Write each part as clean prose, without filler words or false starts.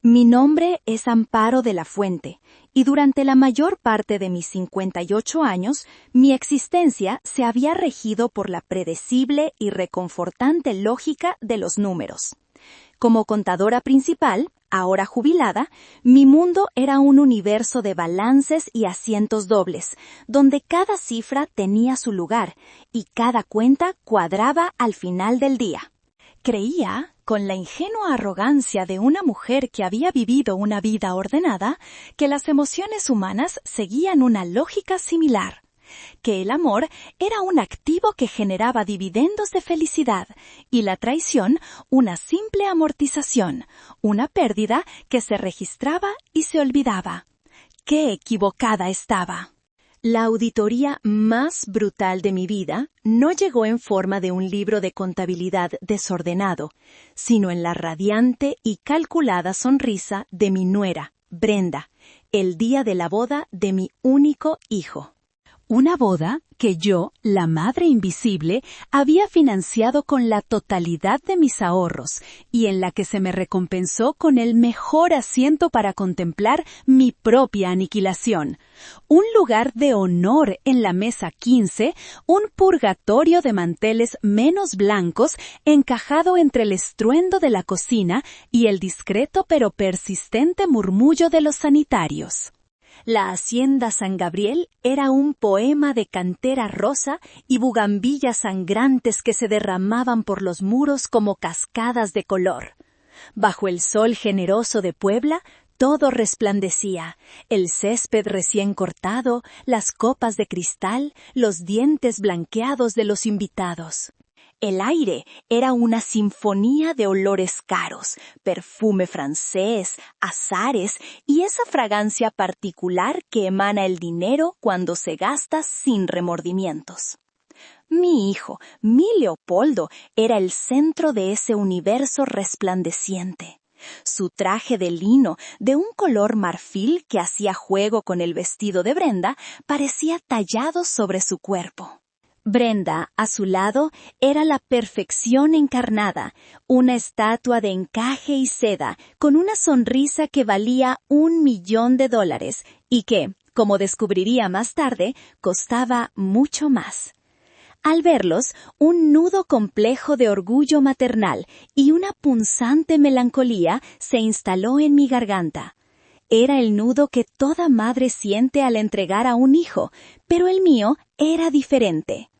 Mi nombre es Amparo de la Fuente, y durante la mayor parte de mis 58 años, mi existencia se había regido por la predecible y reconfortante lógica de los números. Como contadora principal, ahora jubilada, mi mundo era un universo de balances y asientos dobles, donde cada cifra tenía su lugar y cada cuenta cuadraba al final del día. Creía, con la ingenua arrogancia de una mujer que había vivido una vida ordenada, que las emociones humanas seguían una lógica similar, que el amor era un activo que generaba dividendos de felicidad y la traición una simple amortización, una pérdida que se registraba y se olvidaba. ¡Qué equivocada estaba! La auditoría más brutal de mi vida no llegó en forma de un libro de contabilidad desordenado, sino en la radiante y calculada sonrisa de mi nuera, Brenda, el día de la boda de mi único hijo. Una boda que yo, la madre invisible, había financiado con la totalidad de mis ahorros y en la que se me recompensó con el mejor asiento para contemplar mi propia aniquilación. Un lugar de honor en la mesa 15, un purgatorio de manteles menos blancos encajado entre el estruendo de la cocina y el discreto pero persistente murmullo de los sanitarios. La hacienda San Gabriel era un poema de cantera rosa y bugambillas sangrantes que se derramaban por los muros como cascadas de color. Bajo el sol generoso de Puebla, todo resplandecía, el césped recién cortado, las copas de cristal, los dientes blanqueados de los invitados. El aire era una sinfonía de olores caros, perfume francés, azares y esa fragancia particular que emana el dinero cuando se gasta sin remordimientos. Mi hijo, mi Leopoldo, era el centro de ese universo resplandeciente. Su traje de lino, de un color marfil que hacía juego con el vestido de Brenda, parecía tallado sobre su cuerpo. Brenda, a su lado, era la perfección encarnada, una estatua de encaje y seda, con una sonrisa que valía $1.000.000 y que, como descubriría más tarde, costaba mucho más. Al verlos, un nudo complejo de orgullo maternal y una punzante melancolía se instaló en mi garganta. Era el nudo que toda madre siente al entregar a un hijo, pero el mío era diferente.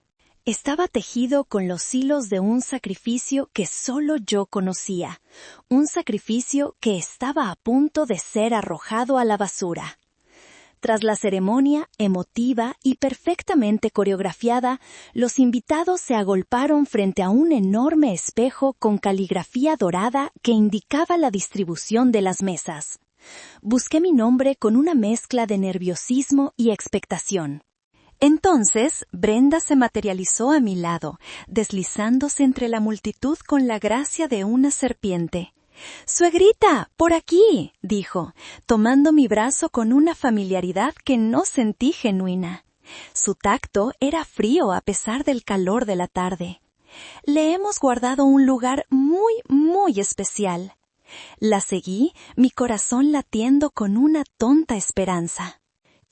Estaba tejido con los hilos de un sacrificio que solo yo conocía, un sacrificio que estaba a punto de ser arrojado a la basura. Tras la ceremonia, emotiva y perfectamente coreografiada, los invitados se agolparon frente a un enorme espejo con caligrafía dorada que indicaba la distribución de las mesas. Busqué mi nombre con una mezcla de nerviosismo y expectación. Entonces, Brenda se materializó a mi lado, deslizándose entre la multitud con la gracia de una serpiente. «¡Suegrita, por aquí!», dijo, tomando mi brazo con una familiaridad que no sentí genuina. Su tacto era frío a pesar del calor de la tarde. «Le hemos guardado un lugar muy, muy especial». La seguí, mi corazón latiendo con una tonta esperanza.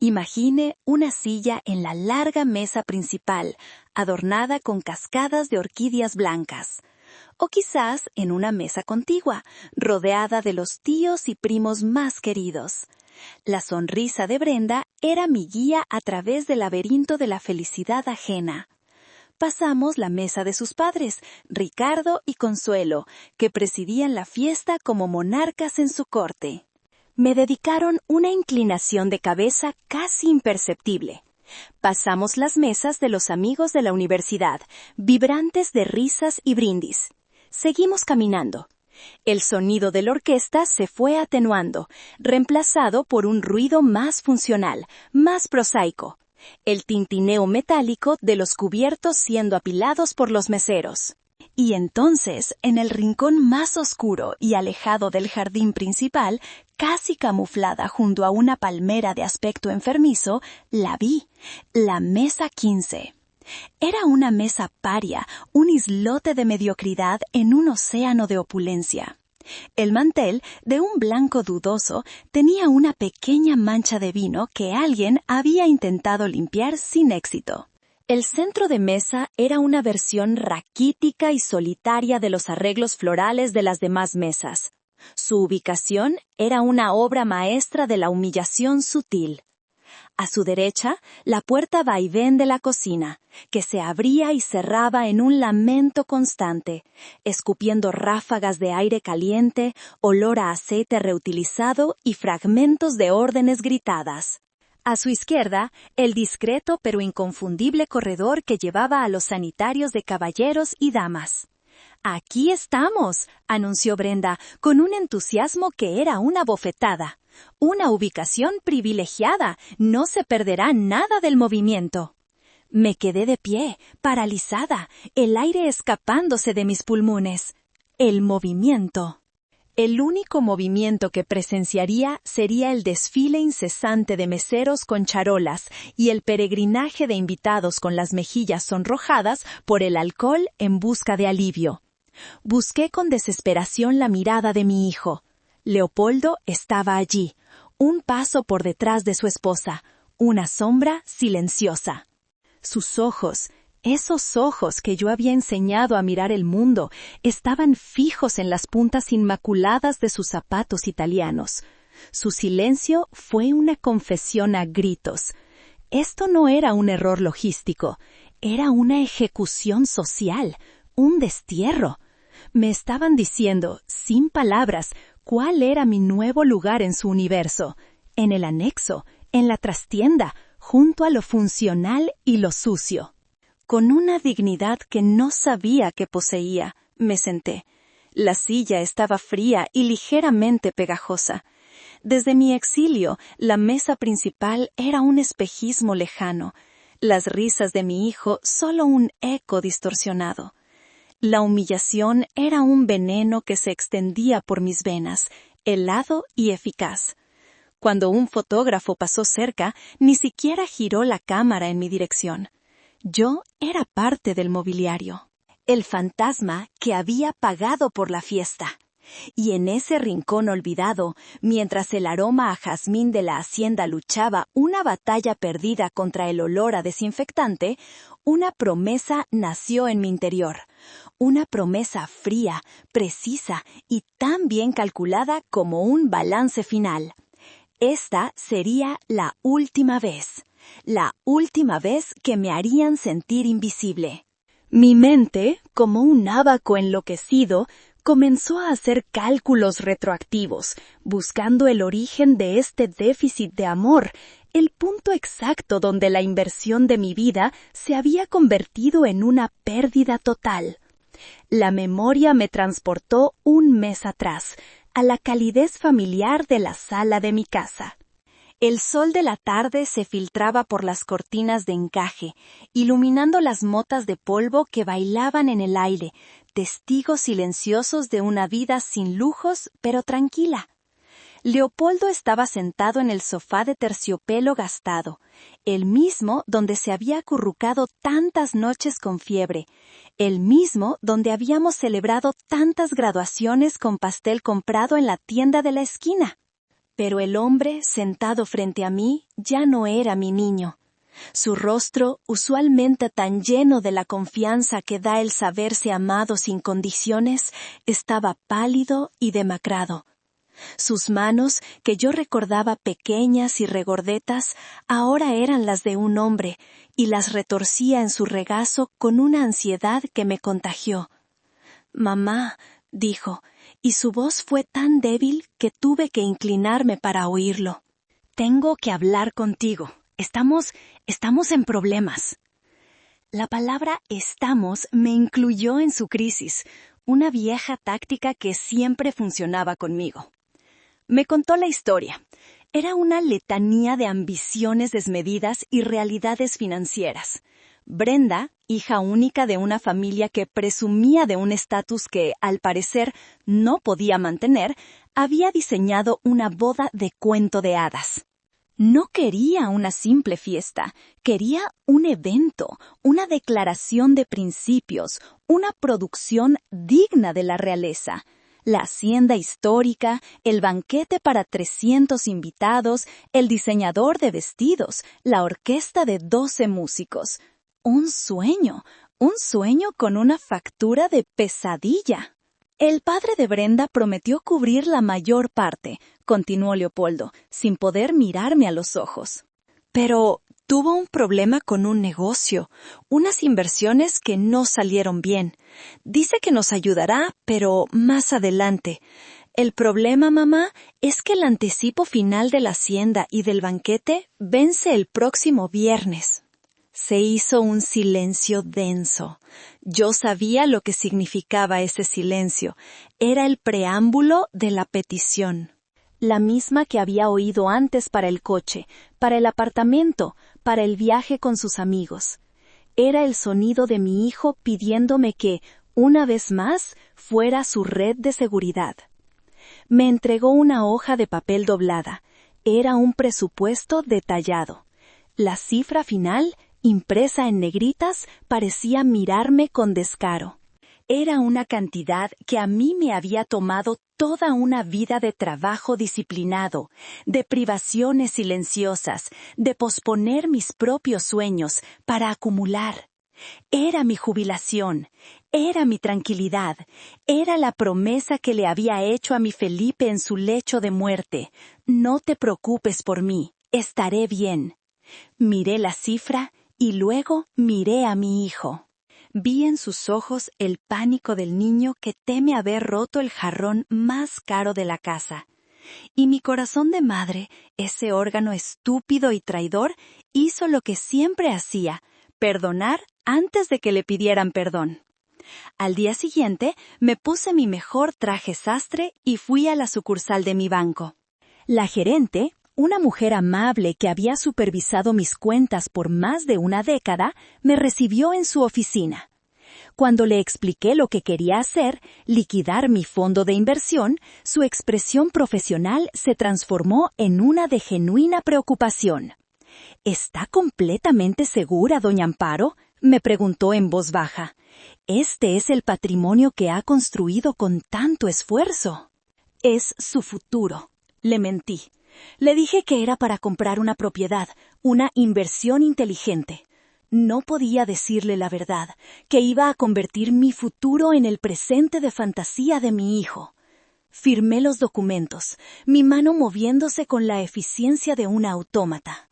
Imagine una silla en la larga mesa principal, adornada con cascadas de orquídeas blancas. O quizás en una mesa contigua, rodeada de los tíos y primos más queridos. La sonrisa de Brenda era mi guía a través del laberinto de la felicidad ajena. Pasamos la mesa de sus padres, Ricardo y Consuelo, que presidían la fiesta como monarcas en su corte. Me dedicaron una inclinación de cabeza casi imperceptible. Pasamos las mesas de los amigos de la universidad, vibrantes de risas y brindis. Seguimos caminando. El sonido de la orquesta se fue atenuando, reemplazado por un ruido más funcional, más prosaico. El tintineo metálico de los cubiertos siendo apilados por los meseros. Y entonces, en el rincón más oscuro y alejado del jardín principal, casi camuflada junto a una palmera de aspecto enfermizo, la vi, la mesa 15. Era una mesa paria, un islote de mediocridad en un océano de opulencia. El mantel, de un blanco dudoso, tenía una pequeña mancha de vino que alguien había intentado limpiar sin éxito. El centro de mesa era una versión raquítica y solitaria de los arreglos florales de las demás mesas. Su ubicación era una obra maestra de la humillación sutil. A su derecha, la puerta vaivén de la cocina, que se abría y cerraba en un lamento constante, escupiendo ráfagas de aire caliente, olor a aceite reutilizado y fragmentos de órdenes gritadas. A su izquierda, el discreto pero inconfundible corredor que llevaba a los sanitarios de caballeros y damas. «Aquí estamos», anunció Brenda, con un entusiasmo que era una bofetada. «Una ubicación privilegiada, no se perderá nada del movimiento». Me quedé de pie, paralizada, el aire escapándose de mis pulmones. El movimiento. El único movimiento que presenciaría sería el desfile incesante de meseros con charolas y el peregrinaje de invitados con las mejillas sonrojadas por el alcohol en busca de alivio. Busqué con desesperación la mirada de mi hijo. Leopoldo estaba allí, un paso por detrás de su esposa, una sombra silenciosa. Sus ojos, esos ojos que yo había enseñado a mirar el mundo, estaban fijos en las puntas inmaculadas de sus zapatos italianos. Su silencio fue una confesión a gritos. Esto no era un error logístico, era una ejecución social, un destierro. Me estaban diciendo, sin palabras, cuál era mi nuevo lugar en su universo, en el anexo, en la trastienda, junto a lo funcional y lo sucio. Con una dignidad que no sabía que poseía, me senté. La silla estaba fría y ligeramente pegajosa. Desde mi exilio, la mesa principal era un espejismo lejano, las risas de mi hijo solo un eco distorsionado. La humillación era un veneno que se extendía por mis venas, helado y eficaz. Cuando un fotógrafo pasó cerca, ni siquiera giró la cámara en mi dirección. Yo era parte del mobiliario, el fantasma que había pagado por la fiesta. Y en ese rincón olvidado, mientras el aroma a jazmín de la hacienda luchaba una batalla perdida contra el olor a desinfectante, una promesa nació en mi interior. Una promesa fría, precisa y tan bien calculada como un balance final. Esta sería la última vez que me harían sentir invisible. Mi mente, como un ábaco enloquecido, comenzó a hacer cálculos retroactivos, buscando el origen de este déficit de amor, el punto exacto donde la inversión de mi vida se había convertido en una pérdida total. La memoria me transportó un mes atrás, a la calidez familiar de la sala de mi casa. El sol de la tarde se filtraba por las cortinas de encaje, iluminando las motas de polvo que bailaban en el aire, testigos silenciosos de una vida sin lujos, pero tranquila. Leopoldo estaba sentado en el sofá de terciopelo gastado, el mismo donde se había acurrucado tantas noches con fiebre, el mismo donde habíamos celebrado tantas graduaciones con pastel comprado en la tienda de la esquina. Pero el hombre sentado frente a mí ya no era mi niño. Su rostro, usualmente tan lleno de la confianza que da el saberse amado sin condiciones, estaba pálido y demacrado. Sus manos, que yo recordaba pequeñas y regordetas, ahora eran las de un hombre, y las retorcía en su regazo con una ansiedad que me contagió. «Mamá», dijo, y su voz fue tan débil que tuve que inclinarme para oírlo. «Tengo que hablar contigo. Estamos en problemas». La palabra «estamos» me incluyó en su crisis, una vieja táctica que siempre funcionaba conmigo. Me contó la historia. Era una letanía de ambiciones desmedidas y realidades financieras. Brenda, hija única de una familia que presumía de un estatus que, al parecer, no podía mantener, había diseñado una boda de cuento de hadas. No quería una simple fiesta, quería un evento, una declaración de principios, una producción digna de la realeza. La hacienda histórica, el banquete para 300 invitados, el diseñador de vestidos, la orquesta de 12 músicos. Un sueño con una factura de pesadilla. El padre de Brenda prometió cubrir la mayor parte, continuó Leopoldo, sin poder mirarme a los ojos. Pero tuvo un problema con un negocio, unas inversiones que no salieron bien. Dice que nos ayudará, pero más adelante. El problema, mamá, es que el anticipo final de la hacienda y del banquete vence el próximo viernes. Se hizo un silencio denso. Yo sabía lo que significaba ese silencio. Era el preámbulo de la petición. La misma que había oído antes para el coche, para el apartamento, para el viaje con sus amigos. Era el sonido de mi hijo pidiéndome que, una vez más, fuera su red de seguridad. Me entregó una hoja de papel doblada. Era un presupuesto detallado. La cifra final, impresa en negritas, parecía mirarme con descaro. Era una cantidad que a mí me había tomado toda una vida de trabajo disciplinado, de privaciones silenciosas, de posponer mis propios sueños para acumular. Era mi jubilación, era mi tranquilidad, era la promesa que le había hecho a mi Felipe en su lecho de muerte. No te preocupes por mí, estaré bien. Miré la cifra y luego miré a mi hijo. Vi en sus ojos el pánico del niño que teme haber roto el jarrón más caro de la casa. Y mi corazón de madre, ese órgano estúpido y traidor, hizo lo que siempre hacía, perdonar antes de que le pidieran perdón. Al día siguiente me puse mi mejor traje sastre y fui a la sucursal de mi banco. La gerente, una mujer amable que había supervisado mis cuentas por más de una década, me recibió en su oficina. Cuando le expliqué lo que quería hacer, liquidar mi fondo de inversión, su expresión profesional se transformó en una de genuina preocupación. ¿Está completamente segura, doña Amparo?, me preguntó en voz baja. Este es el patrimonio que ha construido con tanto esfuerzo. Es su futuro. Le mentí. Le dije que era para comprar una propiedad, una inversión inteligente. No podía decirle la verdad, que iba a convertir mi futuro en el presente de fantasía de mi hijo. Firmé los documentos, mi mano moviéndose con la eficiencia de un autómata.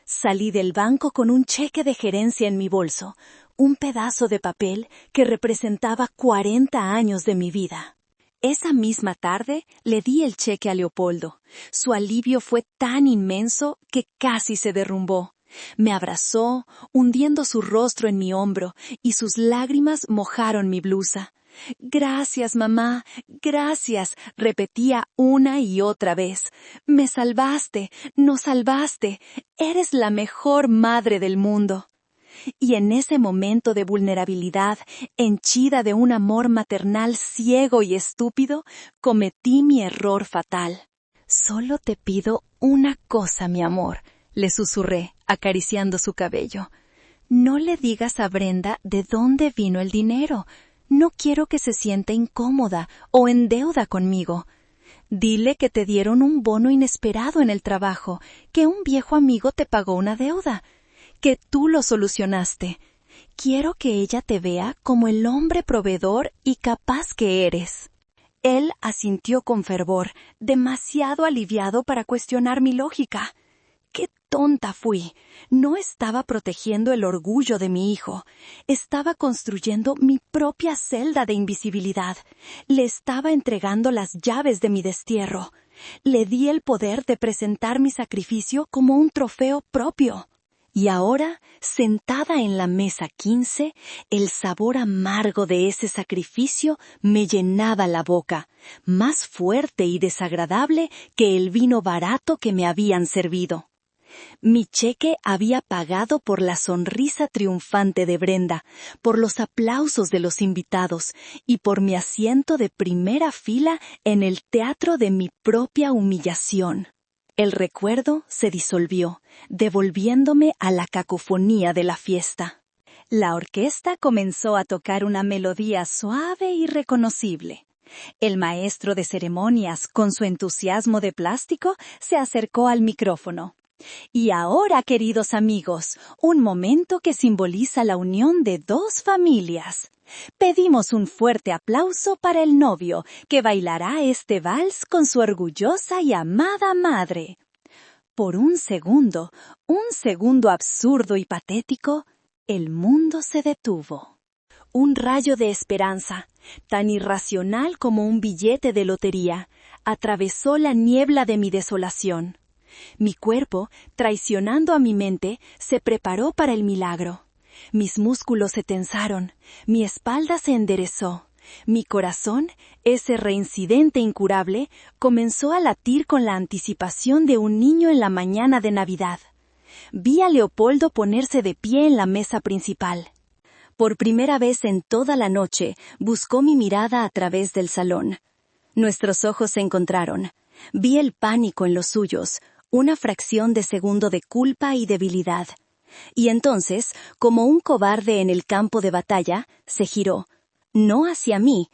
Salí del banco con un cheque de gerencia en mi bolso, un pedazo de papel que representaba 40 años de mi vida. Esa misma tarde le di el cheque a Leopoldo. Su alivio fue tan inmenso que casi se derrumbó. Me abrazó, hundiendo su rostro en mi hombro, y sus lágrimas mojaron mi blusa. «Gracias, mamá, gracias», repetía una y otra vez. «Me salvaste, nos salvaste, eres la mejor madre del mundo». Y en ese momento de vulnerabilidad, henchida de un amor maternal ciego y estúpido, cometí mi error fatal. «Solo te pido una cosa, mi amor», le susurré, acariciando su cabello. «No le digas a Brenda de dónde vino el dinero. No quiero que se sienta incómoda o en deuda conmigo. Dile que te dieron un bono inesperado en el trabajo, que un viejo amigo te pagó una deuda, que tú lo solucionaste. Quiero que ella te vea como el hombre proveedor y capaz que eres». Él asintió con fervor, demasiado aliviado para cuestionar mi lógica. ¡Qué tonta fui! No estaba protegiendo el orgullo de mi hijo. Estaba construyendo mi propia celda de invisibilidad. Le estaba entregando las llaves de mi destierro. Le di el poder de presentar mi sacrificio como un trofeo propio. Y ahora, sentada en la mesa 15, el sabor amargo de ese sacrificio me llenaba la boca, más fuerte y desagradable que el vino barato que me habían servido. Mi cheque había pagado por la sonrisa triunfante de Brenda, por los aplausos de los invitados y por mi asiento de primera fila en el teatro de mi propia humillación. El recuerdo se disolvió, devolviéndome a la cacofonía de la fiesta. La orquesta comenzó a tocar una melodía suave y reconocible. El maestro de ceremonias, con su entusiasmo de plástico, se acercó al micrófono. Y ahora, queridos amigos, un momento que simboliza la unión de dos familias. Pedimos un fuerte aplauso para el novio, que bailará este vals con su orgullosa y amada madre. Por un segundo absurdo y patético, el mundo se detuvo. Un rayo de esperanza, tan irracional como un billete de lotería, atravesó la niebla de mi desolación. Mi cuerpo, traicionando a mi mente, se preparó para el milagro. Mis músculos se tensaron, mi espalda se enderezó. Mi corazón, ese reincidente incurable, comenzó a latir con la anticipación de un niño en la mañana de Navidad. Vi a Leopoldo ponerse de pie en la mesa principal. Por primera vez en toda la noche, buscó mi mirada a través del salón. Nuestros ojos se encontraron. Vi el pánico en los suyos, una fracción de segundo de culpa y debilidad. Y entonces, como un cobarde en el campo de batalla, se giró. No hacia mí.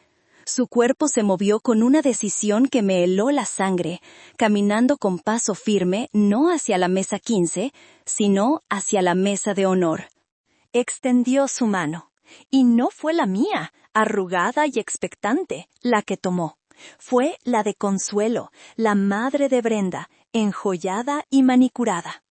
Su cuerpo se movió con una decisión que me heló la sangre, caminando con paso firme no hacia la mesa 15, sino hacia la mesa de honor. Extendió su mano, y no fue la mía, arrugada y expectante, la que tomó. Fue la de Consuelo, la madre de Brenda, enjollada y manicurada.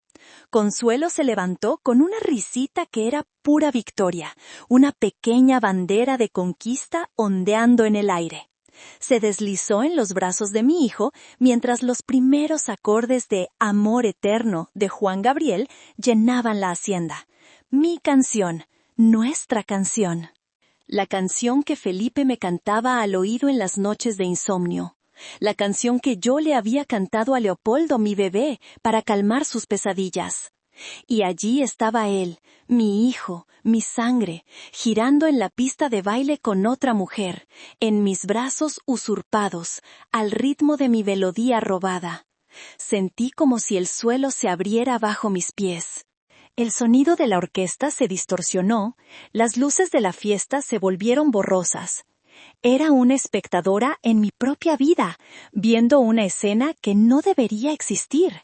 Consuelo se levantó con una risita que era pura victoria, una pequeña bandera de conquista ondeando en el aire. Se deslizó en los brazos de mi hijo mientras los primeros acordes de Amor Eterno de Juan Gabriel llenaban la hacienda. Mi canción, nuestra canción. La canción que Felipe me cantaba al oído en las noches de insomnio. La canción que yo le había cantado a Leopoldo, mi bebé, para calmar sus pesadillas. Y allí estaba él, mi hijo, mi sangre, girando en la pista de baile con otra mujer, en mis brazos usurpados, al ritmo de mi melodía robada. Sentí como si el suelo se abriera bajo mis pies. El sonido de la orquesta se distorsionó, las luces de la fiesta se volvieron borrosas. Era una espectadora en mi propia vida, viendo una escena que no debería existir.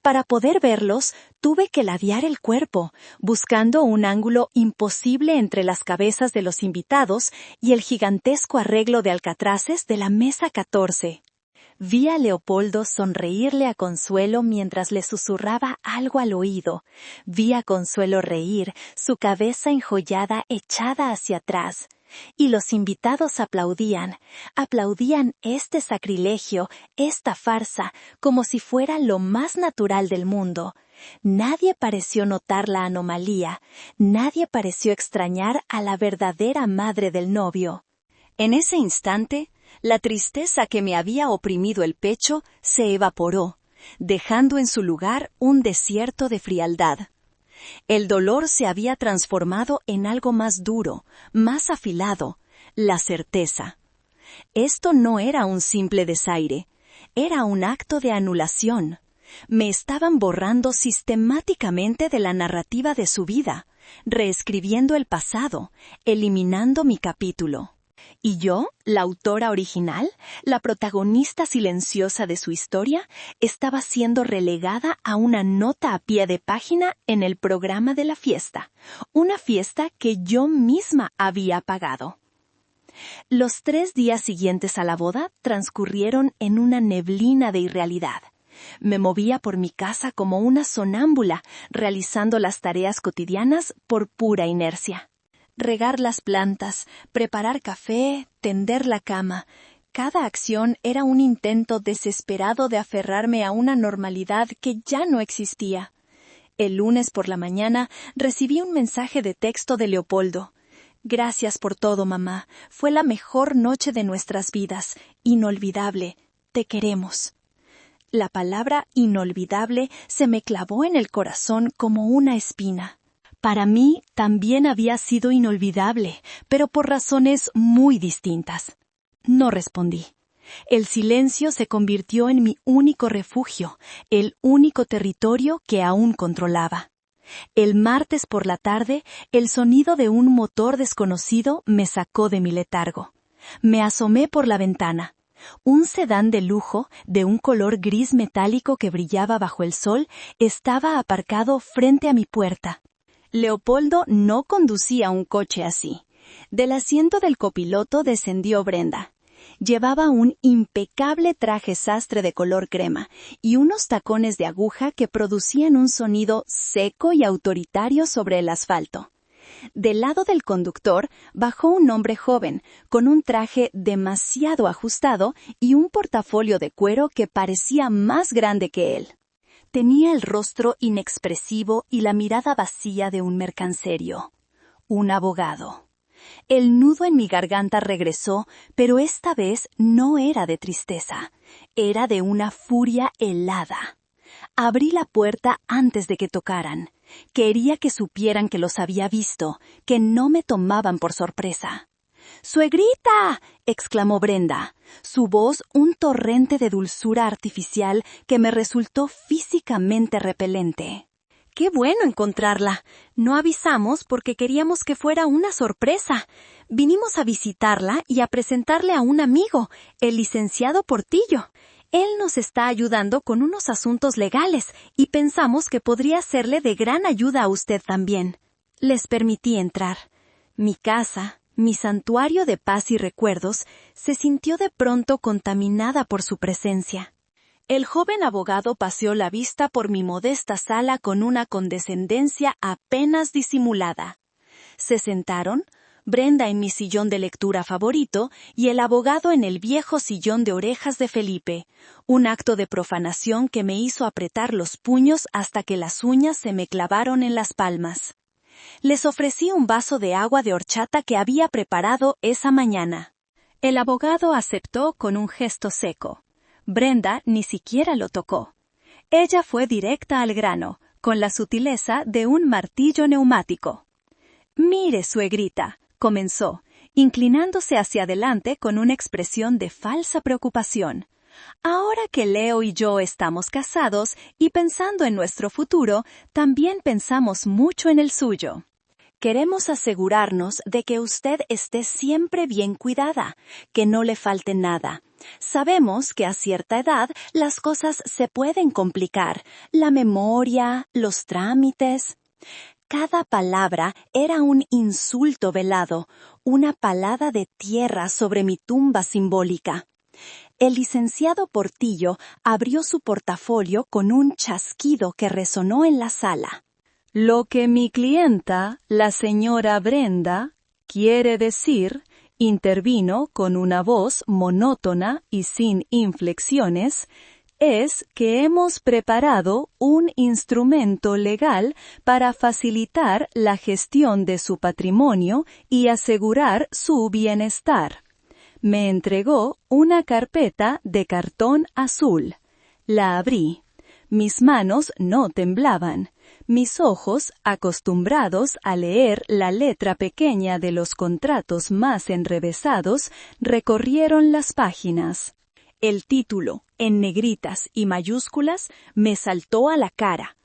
Para poder verlos, tuve que ladear el cuerpo, buscando un ángulo imposible entre las cabezas de los invitados y el gigantesco arreglo de alcatraces de la mesa 14. Vi a Leopoldo sonreírle a Consuelo mientras le susurraba algo al oído. Vi a Consuelo reír, su cabeza enjollada echada hacia atrás. Y los invitados aplaudían este sacrilegio, esta farsa, como si fuera lo más natural del mundo. Nadie pareció notar la anomalía, nadie pareció extrañar a la verdadera madre del novio. En ese instante, la tristeza que me había oprimido el pecho se evaporó, dejando en su lugar un desierto de frialdad. El dolor se había transformado en algo más duro, más afilado, la certeza. Esto no era un simple desaire, era un acto de anulación. Me estaban borrando sistemáticamente de la narrativa de su vida, reescribiendo el pasado, eliminando mi capítulo. Y yo, la autora original, la protagonista silenciosa de su historia, estaba siendo relegada a una nota a pie de página en el programa de la fiesta, una fiesta que yo misma había pagado. Los 3 días siguientes a la boda transcurrieron en una neblina de irrealidad. Me movía por mi casa como una sonámbula, realizando las tareas cotidianas por pura inercia. Regar las plantas, preparar café, tender la cama. Cada acción era un intento desesperado de aferrarme a una normalidad que ya no existía. El lunes por la mañana recibí un mensaje de texto de Leopoldo. Gracias por todo, mamá. Fue la mejor noche de nuestras vidas. Inolvidable. Te queremos. La palabra inolvidable se me clavó en el corazón como una espina. Para mí también había sido inolvidable, pero por razones muy distintas. No respondí. El silencio se convirtió en mi único refugio, el único territorio que aún controlaba. El martes por la tarde, el sonido de un motor desconocido me sacó de mi letargo. Me asomé por la ventana. Un sedán de lujo, de un color gris metálico que brillaba bajo el sol, estaba aparcado frente a mi puerta. Leopoldo no conducía un coche así. Del asiento del copiloto descendió Brenda. Llevaba un impecable traje sastre de color crema y unos tacones de aguja que producían un sonido seco y autoritario sobre el asfalto. Del lado del conductor bajó un hombre joven, con un traje demasiado ajustado y un portafolio de cuero que parecía más grande que él. Tenía el rostro inexpresivo y la mirada vacía de un mercanserio. Un abogado. El nudo en mi garganta regresó, pero esta vez no era de tristeza, era de una furia helada. Abrí la puerta antes de que tocaran. Quería que supieran que los había visto, que no me tomaban por sorpresa. ¡Suegrita!, exclamó Brenda, su voz un torrente de dulzura artificial que me resultó físicamente repelente. ¡Qué bueno encontrarla! No avisamos porque queríamos que fuera una sorpresa. Vinimos a visitarla y a presentarle a un amigo, el licenciado Portillo. Él nos está ayudando con unos asuntos legales y pensamos que podría serle de gran ayuda a usted también. Les permití entrar. Mi casa, mi santuario de paz y recuerdos, se sintió de pronto contaminada por su presencia. El joven abogado paseó la vista por mi modesta sala con una condescendencia apenas disimulada. Se sentaron, Brenda en mi sillón de lectura favorito y el abogado en el viejo sillón de orejas de Felipe, un acto de profanación que me hizo apretar los puños hasta que las uñas se me clavaron en las palmas. Les ofrecí un vaso de agua de horchata que había preparado esa mañana. El abogado aceptó con un gesto seco. Brenda ni siquiera lo tocó. Ella fue directa al grano, con la sutileza de un martillo neumático. «Mire, suegrita», comenzó, inclinándose hacia adelante con una expresión de falsa preocupación. «Ahora que Leo y yo estamos casados y pensando en nuestro futuro, también pensamos mucho en el suyo. Queremos asegurarnos de que usted esté siempre bien cuidada, que no le falte nada. Sabemos que a cierta edad las cosas se pueden complicar, la memoria, los trámites». Cada palabra era un insulto velado, una palada de tierra sobre mi tumba simbólica. El licenciado Portillo abrió su portafolio con un chasquido que resonó en la sala. «Lo que mi clienta, la señora Brenda, quiere decir», intervino con una voz monótona y sin inflexiones, «es que hemos preparado un instrumento legal para facilitar la gestión de su patrimonio y asegurar su bienestar. Me entregó una carpeta de cartón azul. La abrí. Mis manos no temblaban. Mis ojos, acostumbrados a leer la letra pequeña de los contratos más enrevesados, recorrieron las páginas. El título, en negritas y mayúsculas, me saltó a la cara.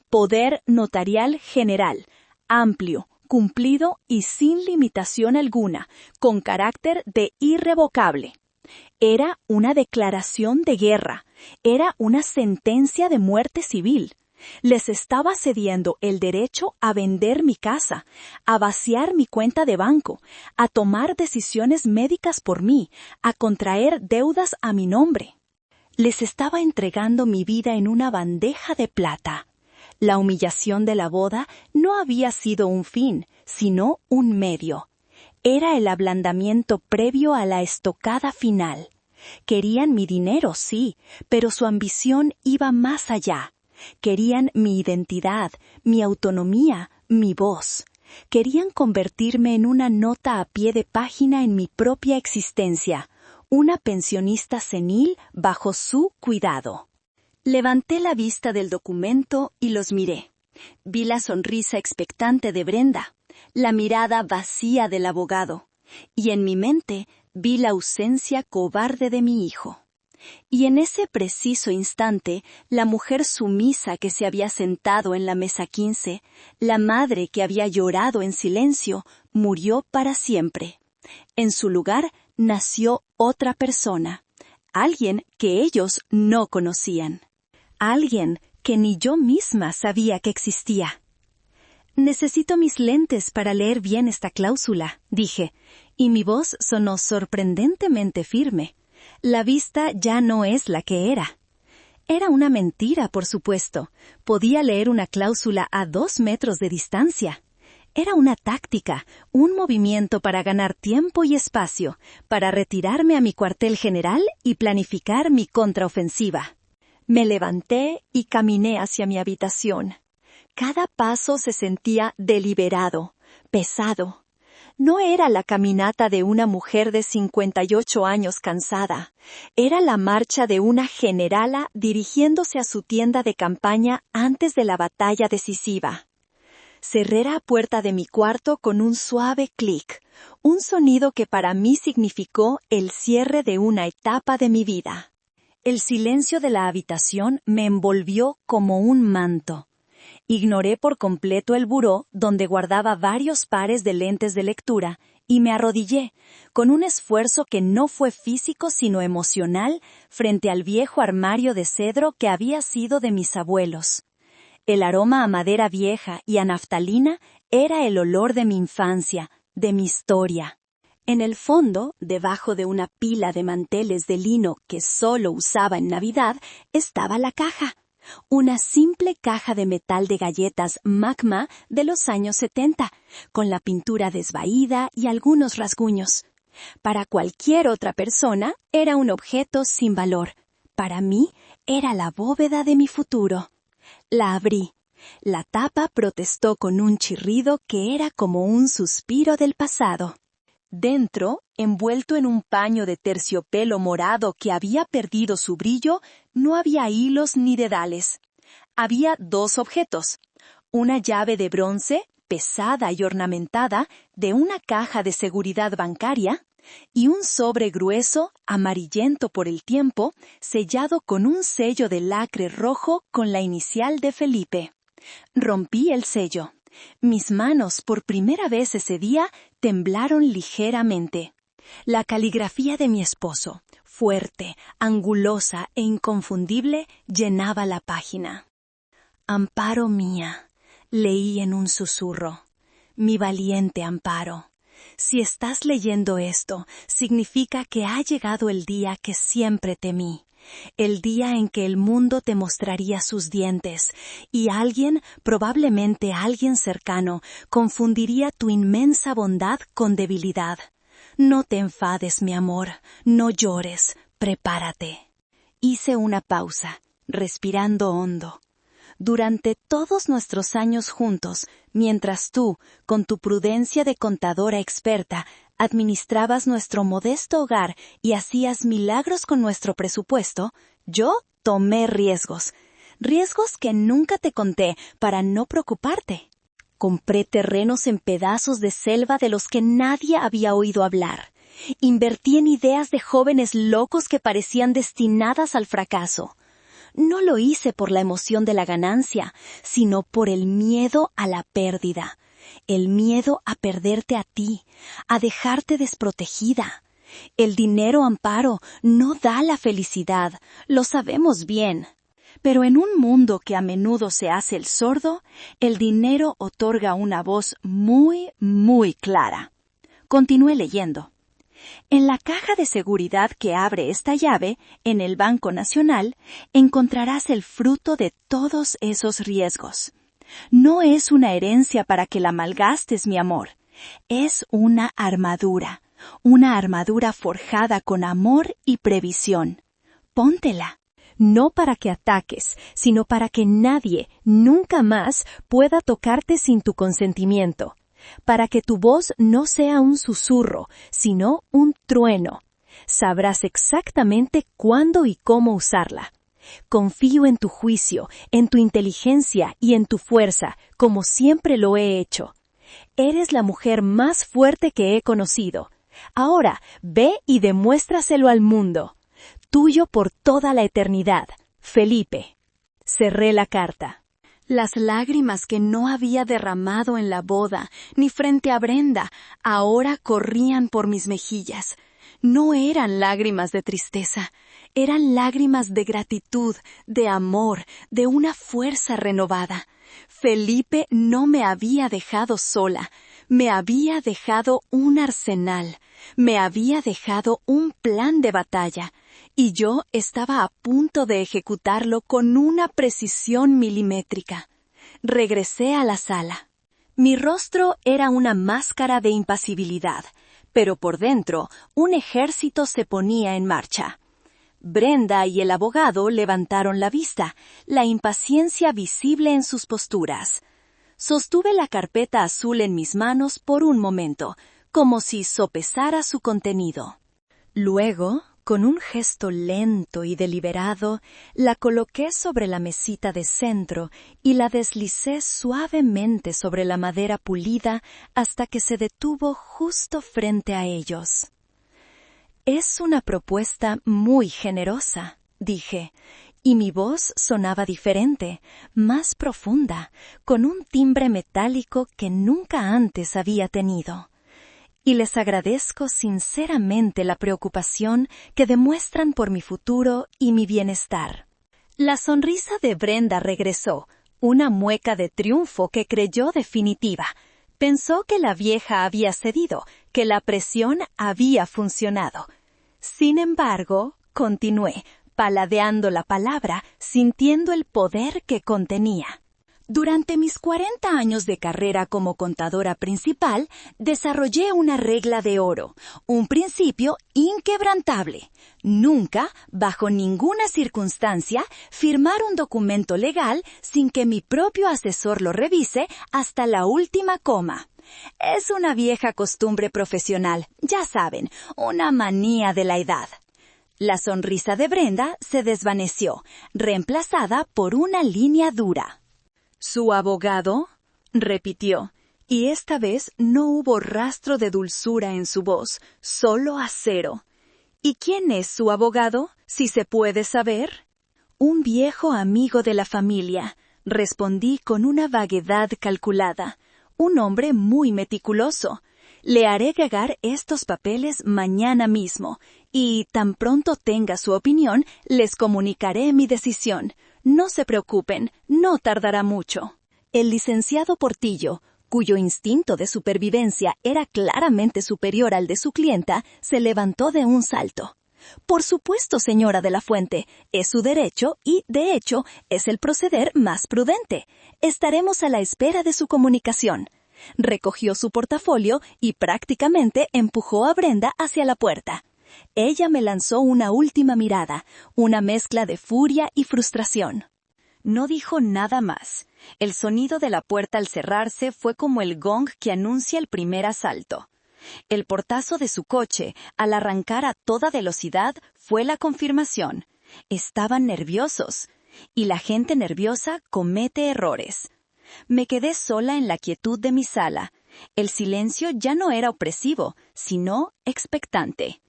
Poder notarial general, amplio, cumplido y sin limitación alguna, con carácter de irrevocable. Era una declaración de guerra, era una sentencia de muerte civil. Les estaba cediendo el derecho a vender mi casa, a vaciar mi cuenta de banco, a tomar decisiones médicas por mí, a contraer deudas a mi nombre. Les estaba entregando mi vida en una bandeja de plata. La humillación de la boda no había sido un fin, sino un medio. Era el ablandamiento previo a la estocada final. Querían mi dinero, sí, pero su ambición iba más allá. Querían mi identidad, mi autonomía, mi voz. Querían convertirme en una nota a pie de página en mi propia existencia, una pensionista senil bajo su cuidado. Levanté la vista del documento y los miré. Vi la sonrisa expectante de Brenda, la mirada vacía del abogado, y en mi mente vi la ausencia cobarde de mi hijo. Y en ese preciso instante, la mujer sumisa que se había sentado en la mesa 15, la madre que había llorado en silencio, murió para siempre. En su lugar nació otra persona, alguien que ellos no conocían, alguien que ni yo misma sabía que existía. Necesito mis lentes para leer bien esta cláusula, dije, y mi voz sonó sorprendentemente firme. La vista ya no es la que era. Era una mentira, por supuesto. Podía leer una cláusula a 2 metros de distancia. Era una táctica, un movimiento para ganar tiempo y espacio, para retirarme a mi cuartel general y planificar mi contraofensiva. Me levanté y caminé hacia mi habitación. Cada paso se sentía deliberado, pesado. No era la caminata de una mujer de 58 años cansada. Era la marcha de una generala dirigiéndose a su tienda de campaña antes de la batalla decisiva. Cerré la puerta de mi cuarto con un suave clic, un sonido que para mí significó el cierre de una etapa de mi vida. El silencio de la habitación me envolvió como un manto. Ignoré por completo el buró donde guardaba varios pares de lentes de lectura y me arrodillé, con un esfuerzo que no fue físico sino emocional, frente al viejo armario de cedro que había sido de mis abuelos. El aroma a madera vieja y a naftalina era el olor de mi infancia, de mi historia. En el fondo, debajo de una pila de manteles de lino que solo usaba en Navidad, estaba la caja. Una simple caja de metal de galletas Magma de los años 70, con la pintura desvaída y algunos rasguños. Para cualquier otra persona era un objeto sin valor. Para mí era la bóveda de mi futuro. La abrí. La tapa protestó con un chirrido que era como un suspiro del pasado. Dentro, envuelto en un paño de terciopelo morado que había perdido su brillo, no había hilos ni dedales. Había 2 objetos. Una llave de bronce, pesada y ornamentada, de una caja de seguridad bancaria, y un sobre grueso, amarillento por el tiempo, sellado con un sello de lacre rojo con la inicial de Felipe. Rompí el sello. Mis manos, por primera vez ese día, temblaron ligeramente. La caligrafía de mi esposo, fuerte, angulosa e inconfundible, llenaba la página. Amparo mía, leí en un susurro. Mi valiente Amparo. Si estás leyendo esto, significa que ha llegado el día que siempre temí. El día en que el mundo te mostraría sus dientes, y alguien, probablemente alguien cercano, confundiría tu inmensa bondad con debilidad. No te enfades, mi amor, no llores, prepárate. Hice una pausa, respirando hondo. Durante todos nuestros años juntos, mientras tú, con tu prudencia de contadora experta, administrabas nuestro modesto hogar y hacías milagros con nuestro presupuesto, yo tomé riesgos que nunca te conté para no preocuparte. Compré terrenos en pedazos de selva de los que nadie había oído hablar. Invertí en ideas de jóvenes locos que parecían destinadas al fracaso. No lo hice por la emoción de la ganancia, sino por el miedo a la pérdida. El miedo a perderte a ti, a dejarte desprotegida. El dinero, Amparo, no da la felicidad, lo sabemos bien. Pero en un mundo que a menudo se hace el sordo, el dinero otorga una voz muy, muy clara. Continué leyendo. En la caja de seguridad que abre esta llave, en el Banco Nacional, encontrarás el fruto de todos esos riesgos. No es una herencia para que la malgastes, mi amor. Es una armadura forjada con amor y previsión. Póntela. No para que ataques, sino para que nadie, nunca más, pueda tocarte sin tu consentimiento. Para que tu voz no sea un susurro, sino un trueno. Sabrás exactamente cuándo y cómo usarla. Confío en tu juicio, en tu inteligencia y en tu fuerza, como siempre lo he hecho. Eres la mujer más fuerte que he conocido. Ahora, ve y demuéstraselo al mundo. Tuyo por toda la eternidad, Felipe. Cerré la carta. Las lágrimas que no había derramado en la boda, ni frente a Brenda, ahora corrían por mis mejillas. No eran lágrimas de tristeza, eran lágrimas de gratitud, de amor, de una fuerza renovada. Felipe no me había dejado sola, me había dejado un arsenal, me había dejado un plan de batalla, y yo estaba a punto de ejecutarlo con una precisión milimétrica. Regresé a la sala. Mi rostro era una máscara de impasibilidad, pero por dentro un ejército se ponía en marcha. Brenda y el abogado levantaron la vista, la impaciencia visible en sus posturas. Sostuve la carpeta azul en mis manos por un momento, como si sopesara su contenido. Luego, con un gesto lento y deliberado, la coloqué sobre la mesita de centro y la deslicé suavemente sobre la madera pulida hasta que se detuvo justo frente a ellos. «Es una propuesta muy generosa», dije, y mi voz sonaba diferente, más profunda, con un timbre metálico que nunca antes había tenido. Y les agradezco sinceramente la preocupación que demuestran por mi futuro y mi bienestar. La sonrisa de Brenda regresó, una mueca de triunfo que creyó definitiva. Pensó que la vieja había cedido, que la presión había funcionado. Sin embargo, continué, paladeando la palabra, sintiendo el poder que contenía. Durante mis 40 años de carrera como contadora principal, desarrollé una regla de oro, un principio inquebrantable. Nunca, bajo ninguna circunstancia, firmar un documento legal sin que mi propio asesor lo revise hasta la última coma. Es una vieja costumbre profesional, ya saben, una manía de la edad. La sonrisa de Brenda se desvaneció, reemplazada por una línea dura. «¿Su abogado?», repitió, y esta vez no hubo rastro de dulzura en su voz, solo acero. «¿Y quién es su abogado, si se puede saber?» «Un viejo amigo de la familia», respondí con una vaguedad calculada. «Un hombre muy meticuloso. Le haré llegar estos papeles mañana mismo, y tan pronto tenga su opinión, les comunicaré mi decisión. No se preocupen, no tardará mucho». El licenciado Portillo, cuyo instinto de supervivencia era claramente superior al de su clienta, se levantó de un salto. «Por supuesto, señora de la Fuente, es su derecho y, de hecho, es el proceder más prudente. Estaremos a la espera de su comunicación». Recogió su portafolio y prácticamente empujó a Brenda hacia la puerta. Ella me lanzó una última mirada, una mezcla de furia y frustración. No dijo nada más. El sonido de la puerta al cerrarse fue como el gong que anuncia el primer asalto. El portazo de su coche, al arrancar a toda velocidad, fue la confirmación. Estaban nerviosos, y la gente nerviosa comete errores. Me quedé sola en la quietud de mi sala. El silencio ya no era opresivo, sino expectante.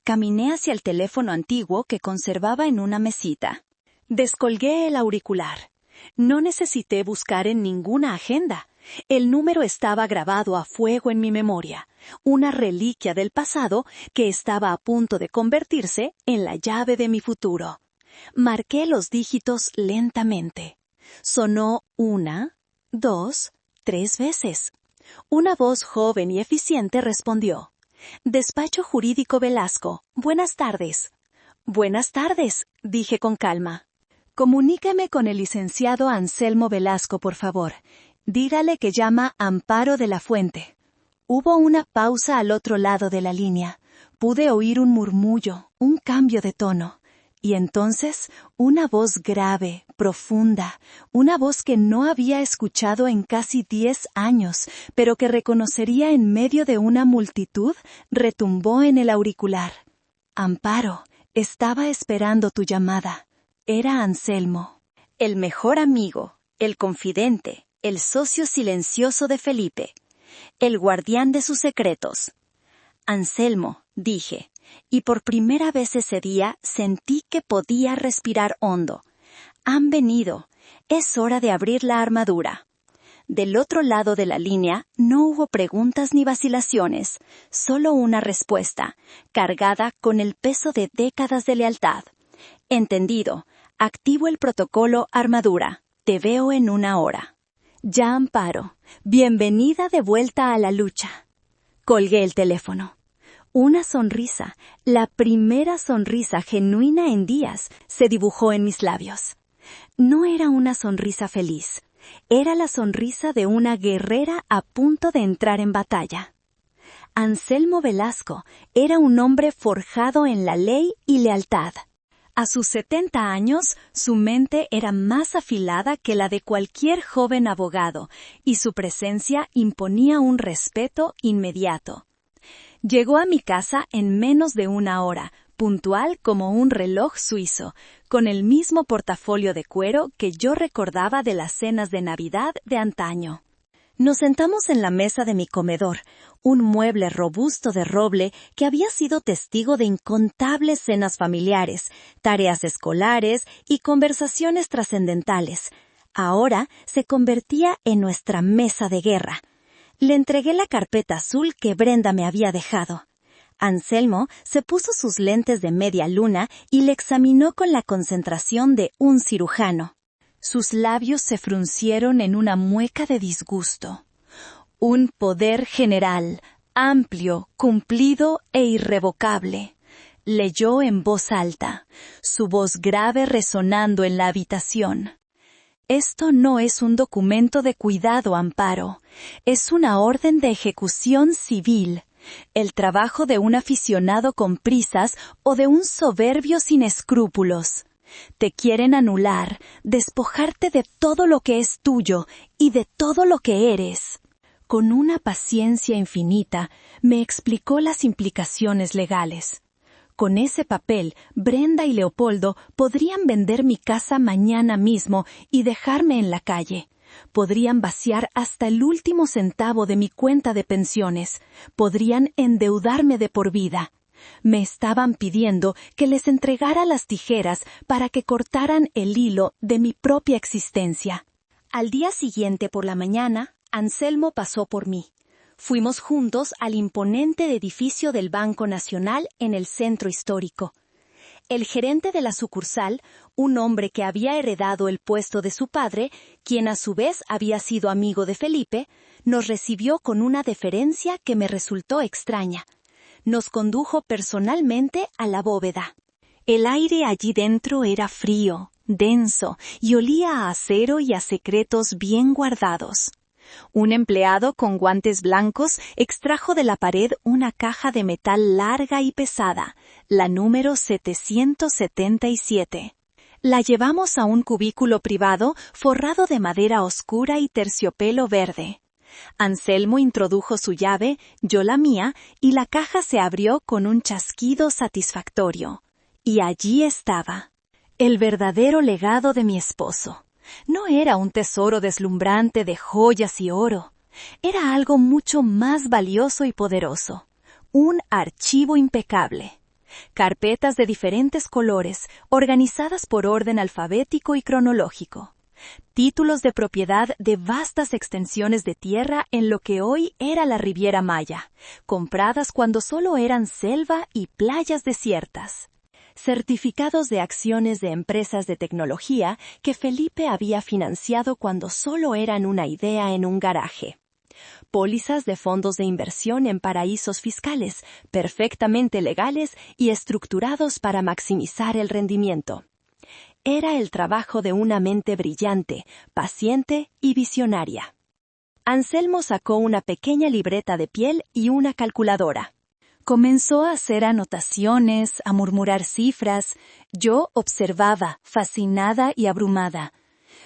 Caminé hacia el teléfono antiguo que conservaba en una mesita. Descolgué el auricular. No necesité buscar en ninguna agenda. El número estaba grabado a fuego en mi memoria, una reliquia del pasado que estaba a punto de convertirse en la llave de mi futuro. Marqué los dígitos lentamente. Sonó 1, 2, 3 veces. Una voz joven y eficiente respondió. «Despacho Jurídico Velasco. Buenas tardes». «Buenas tardes», dije con calma. «Comuníqueme con el licenciado Anselmo Velasco, por favor. Dígale que llama Amparo de la Fuente». Hubo una pausa al otro lado de la línea. Pude oír un murmullo, un cambio de tono. Y entonces, una voz grave, profunda, una voz que no había escuchado en casi 10 años, pero que reconocería en medio de una multitud, retumbó en el auricular. «Amparo, estaba esperando tu llamada». Era Anselmo, el mejor amigo, el confidente, el socio silencioso de Felipe, el guardián de sus secretos. «Anselmo», dije, y por primera vez ese día sentí que podía respirar hondo. «Han venido. Es hora de abrir la armadura». Del otro lado de la línea no hubo preguntas ni vacilaciones, solo una respuesta, cargada con el peso de décadas de lealtad. Entendido. Activo el protocolo Armadura. Te veo en 1 hora. Ya, Amparo. Bienvenida de vuelta a la lucha. Colgué el teléfono. Una sonrisa, la primera sonrisa genuina en días, se dibujó en mis labios. No era una sonrisa feliz. Era la sonrisa de una guerrera a punto de entrar en batalla. Anselmo Velasco era un hombre forjado en la ley y lealtad. A sus 70 años, su mente era más afilada que la de cualquier joven abogado, y su presencia imponía un respeto inmediato. Llegó a mi casa en menos de 1 hora, puntual como un reloj suizo, con el mismo portafolio de cuero que yo recordaba de las cenas de Navidad de antaño. Nos sentamos en la mesa de mi comedor, un mueble robusto de roble que había sido testigo de incontables cenas familiares, tareas escolares y conversaciones trascendentales. Ahora se convertía en nuestra mesa de guerra. Le entregué la carpeta azul que Brenda me había dejado. Anselmo se puso sus lentes de media luna y le examinó con la concentración de un cirujano. Sus labios se fruncieron en una mueca de disgusto. Un poder general, amplio, cumplido e irrevocable. Leyó en voz alta, su voz grave resonando en la habitación. Esto no es un documento de cuidado, Amparo. Es una orden de ejecución civil. El trabajo de un aficionado con prisas o de un soberbio sin escrúpulos. Te quieren anular, despojarte de todo lo que es tuyo y de todo lo que eres. Con una paciencia infinita, me explicó las implicaciones legales. Con ese papel, Brenda y Leopoldo podrían vender mi casa mañana mismo y dejarme en la calle. Podrían vaciar hasta el último centavo de mi cuenta de pensiones. Podrían endeudarme de por vida. Me estaban pidiendo que les entregara las tijeras para que cortaran el hilo de mi propia existencia. Al día siguiente por la mañana, Anselmo pasó por mí. Fuimos juntos al imponente edificio del Banco Nacional en el centro histórico. El gerente de la sucursal, un hombre que había heredado el puesto de su padre, quien a su vez había sido amigo de Felipe, nos recibió con una deferencia que me resultó extraña. Nos condujo personalmente a la bóveda. El aire allí dentro era frío, denso, y olía a acero y a secretos bien guardados. Un empleado con guantes blancos extrajo de la pared una caja de metal larga y pesada, la número 777. La llevamos a un cubículo privado forrado de madera oscura y terciopelo verde. Anselmo introdujo su llave, yo la mía, y la caja se abrió con un chasquido satisfactorio. Y allí estaba, el verdadero legado de mi esposo. No era un tesoro deslumbrante de joyas y oro. Era algo mucho más valioso y poderoso. Un archivo impecable. Carpetas de diferentes colores, organizadas por orden alfabético y cronológico. Títulos de propiedad de vastas extensiones de tierra en lo que hoy era la Riviera Maya, compradas cuando solo eran selva y playas desiertas. Certificados de acciones de empresas de tecnología que Felipe había financiado cuando solo eran una idea en un garaje. Pólizas de fondos de inversión en paraísos fiscales, perfectamente legales y estructurados para maximizar el rendimiento. Era el trabajo de una mente brillante, paciente y visionaria. Anselmo sacó una pequeña libreta de piel y una calculadora. Comenzó a hacer anotaciones, a murmurar cifras. Yo observaba, fascinada y abrumada.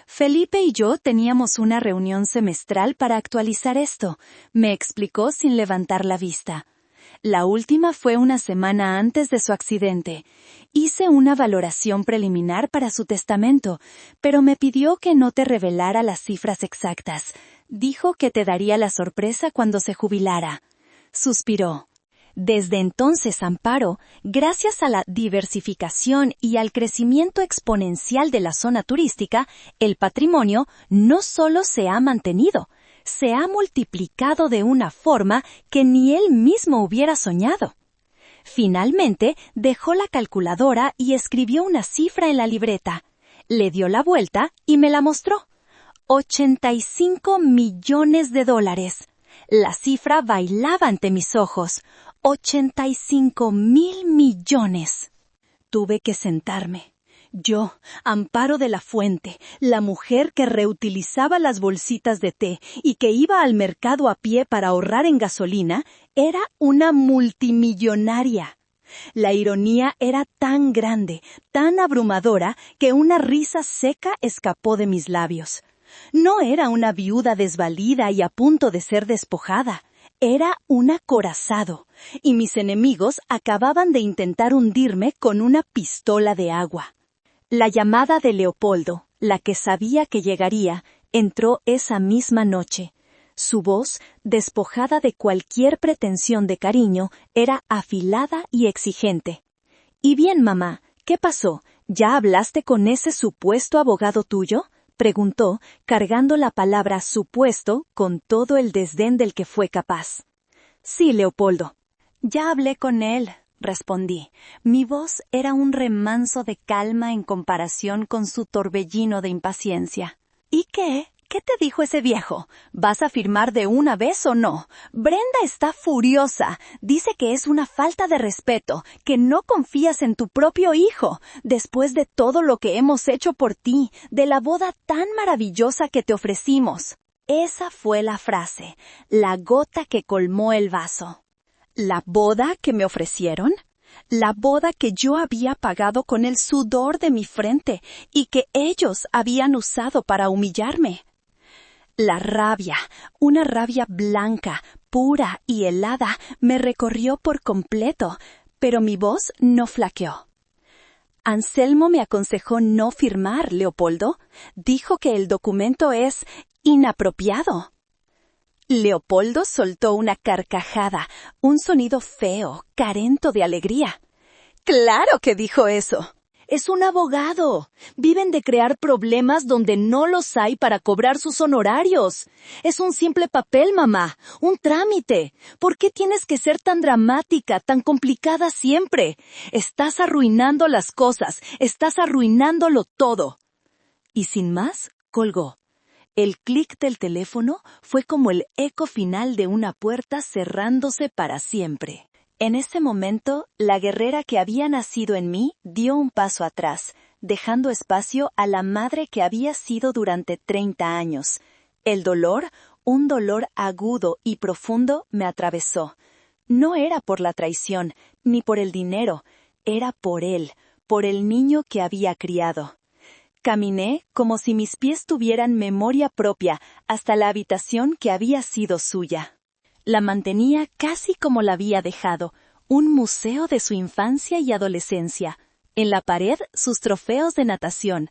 Felipe y yo teníamos una reunión semestral para actualizar esto, me explicó sin levantar la vista. La última fue una semana antes de su accidente. Hice una valoración preliminar para su testamento, pero me pidió que no te revelara las cifras exactas. Dijo que te daría la sorpresa cuando se jubilara. Suspiró. Desde entonces, Amparo, gracias a la diversificación y al crecimiento exponencial de la zona turística, el patrimonio no solo se ha mantenido, se ha multiplicado de una forma que ni él mismo hubiera soñado. Finalmente, dejó la calculadora y escribió una cifra en la libreta. Le dio la vuelta y me la mostró. $85 millones. La cifra bailaba ante mis ojos. 85,000 millones. Tuve que sentarme. Yo, Amparo de la Fuente, la mujer que reutilizaba las bolsitas de té y que iba al mercado a pie para ahorrar en gasolina, era una multimillonaria. La ironía era tan grande, tan abrumadora, que una risa seca escapó de mis labios. No era una viuda desvalida y a punto de ser despojada. Era un acorazado, y mis enemigos acababan de intentar hundirme con una pistola de agua. La llamada de Leopoldo, la que sabía que llegaría, entró esa misma noche. Su voz, despojada de cualquier pretensión de cariño, era afilada y exigente. «¿Y bien, mamá? ¿Qué pasó? ¿Ya hablaste con ese supuesto abogado tuyo?», preguntó, cargando la palabra supuesto con todo el desdén del que fue capaz. «Sí, Leopoldo. Ya hablé con él», respondí. Mi voz era un remanso de calma en comparación con su torbellino de impaciencia. «¿Y qué? ¿Qué te dijo ese viejo? ¿Vas a firmar de una vez o no? Brenda está furiosa. Dice que es una falta de respeto, que no confías en tu propio hijo, después de todo lo que hemos hecho por ti, de la boda tan maravillosa que te ofrecimos». Esa fue la frase, la gota que colmó el vaso. ¿La boda que me ofrecieron? La boda que yo había pagado con el sudor de mi frente y que ellos habían usado para humillarme. La rabia, una rabia blanca, pura y helada, me recorrió por completo, pero mi voz no flaqueó. «Anselmo me aconsejó no firmar, Leopoldo. Dijo que el documento es inapropiado». Leopoldo soltó una carcajada, un sonido feo, carento de alegría. «¡Claro que dijo eso! Es un abogado. Viven de crear problemas donde no los hay para cobrar sus honorarios. Es un simple papel, mamá, un trámite. ¿Por qué tienes que ser tan dramática, tan complicada siempre? Estás arruinando las cosas, estás arruinándolo todo». Y sin más, colgó. El clic del teléfono fue como el eco final de una puerta cerrándose para siempre. En ese momento, la guerrera que había nacido en mí dio un paso atrás, dejando espacio a la madre que había sido durante 30 años. El dolor, un dolor agudo y profundo, me atravesó. No era por la traición, ni por el dinero, era por él, por el niño que había criado. Caminé como si mis pies tuvieran memoria propia hasta la habitación que había sido suya. La mantenía casi como la había dejado, un museo de su infancia y adolescencia. En la pared, sus trofeos de natación.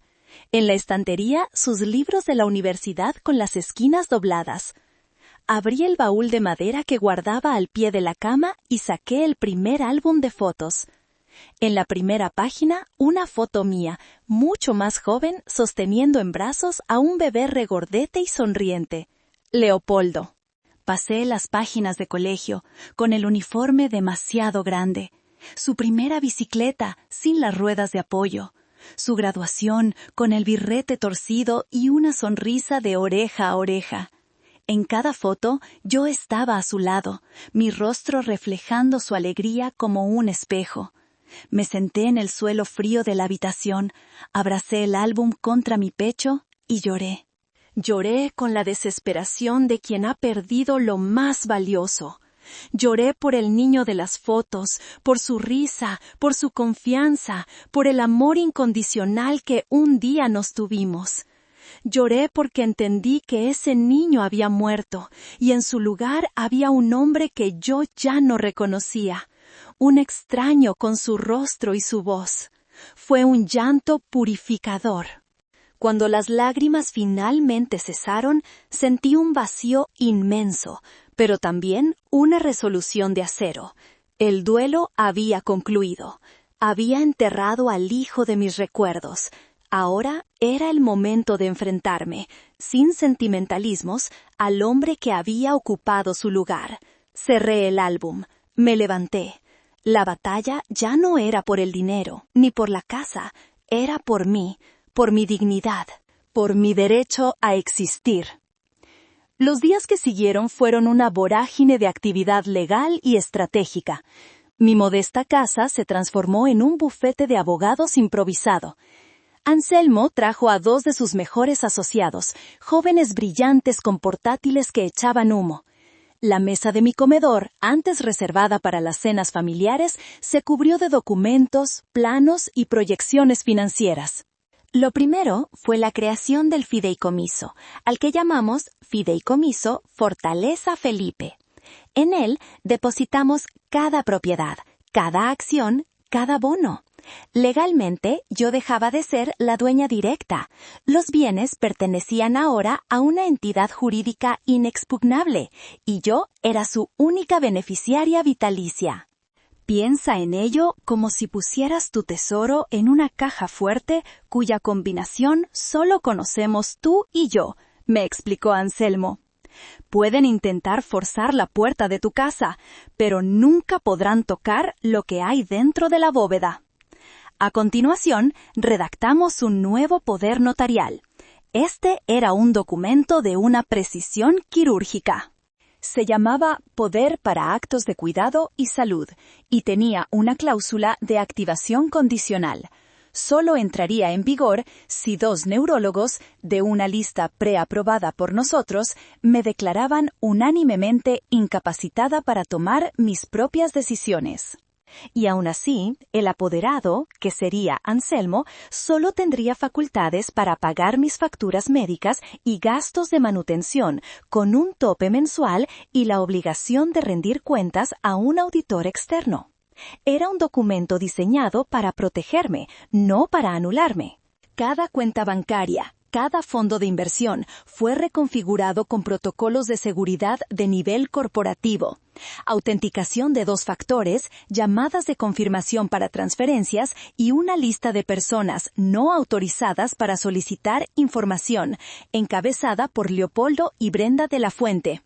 En la estantería, sus libros de la universidad con las esquinas dobladas. Abrí el baúl de madera que guardaba al pie de la cama y saqué el primer álbum de fotos. En la primera página, una foto mía, mucho más joven, sosteniendo en brazos a un bebé regordete y sonriente. Leopoldo. Pasé las páginas de colegio, con el uniforme demasiado grande. Su primera bicicleta, sin las ruedas de apoyo. Su graduación, con el birrete torcido y una sonrisa de oreja a oreja. En cada foto, yo estaba a su lado, mi rostro reflejando su alegría como un espejo. Me senté en el suelo frío de la habitación, abracé el álbum contra mi pecho y lloré. Lloré con la desesperación de quien ha perdido lo más valioso. Lloré por el niño de las fotos, por su risa, por su confianza, por el amor incondicional que un día nos tuvimos. Lloré porque entendí que ese niño había muerto y en su lugar había un hombre que yo ya no reconocía. Un extraño con su rostro y su voz. Fue un llanto purificador. Cuando las lágrimas finalmente cesaron, sentí un vacío inmenso, pero también una resolución de acero. El duelo había concluido. Había enterrado al hijo de mis recuerdos. Ahora era el momento de enfrentarme, sin sentimentalismos, al hombre que había ocupado su lugar. Cerré el álbum. Me levanté. La batalla ya no era por el dinero, ni por la casa. Era por mí, por mi dignidad, por mi derecho a existir. Los días que siguieron fueron una vorágine de actividad legal y estratégica. Mi modesta casa se transformó en un bufete de abogados improvisado. Anselmo trajo a 2 de sus mejores asociados, jóvenes brillantes con portátiles que echaban humo. La mesa de mi comedor, antes reservada para las cenas familiares, se cubrió de documentos, planos y proyecciones financieras. Lo primero fue la creación del fideicomiso, al que llamamos Fideicomiso Fortaleza Felipe. En él depositamos cada propiedad, cada acción, cada bono. Legalmente, yo dejaba de ser la dueña directa. Los bienes pertenecían ahora a una entidad jurídica inexpugnable, y yo era su única beneficiaria vitalicia. Piensa en ello como si pusieras tu tesoro en una caja fuerte cuya combinación solo conocemos tú y yo, me explicó Anselmo. Pueden intentar forzar la puerta de tu casa, pero nunca podrán tocar lo que hay dentro de la bóveda. A continuación, redactamos un nuevo poder notarial. Este era un documento de una precisión quirúrgica. Se llamaba Poder para Actos de Cuidado y Salud y tenía una cláusula de activación condicional. Solo entraría en vigor si 2 neurólogos, de una lista preaprobada por nosotros, me declaraban unánimemente incapacitada para tomar mis propias decisiones. Y aún así, el apoderado, que sería Anselmo, solo tendría facultades para pagar mis facturas médicas y gastos de manutención, con un tope mensual y la obligación de rendir cuentas a un auditor externo. Era un documento diseñado para protegerme, no para anularme. Cada cuenta bancaria, cada fondo de inversión fue reconfigurado con protocolos de seguridad de nivel corporativo, autenticación de 2 factores, llamadas de confirmación para transferencias y una lista de personas no autorizadas para solicitar información, encabezada por Leopoldo y Brenda de la Fuente.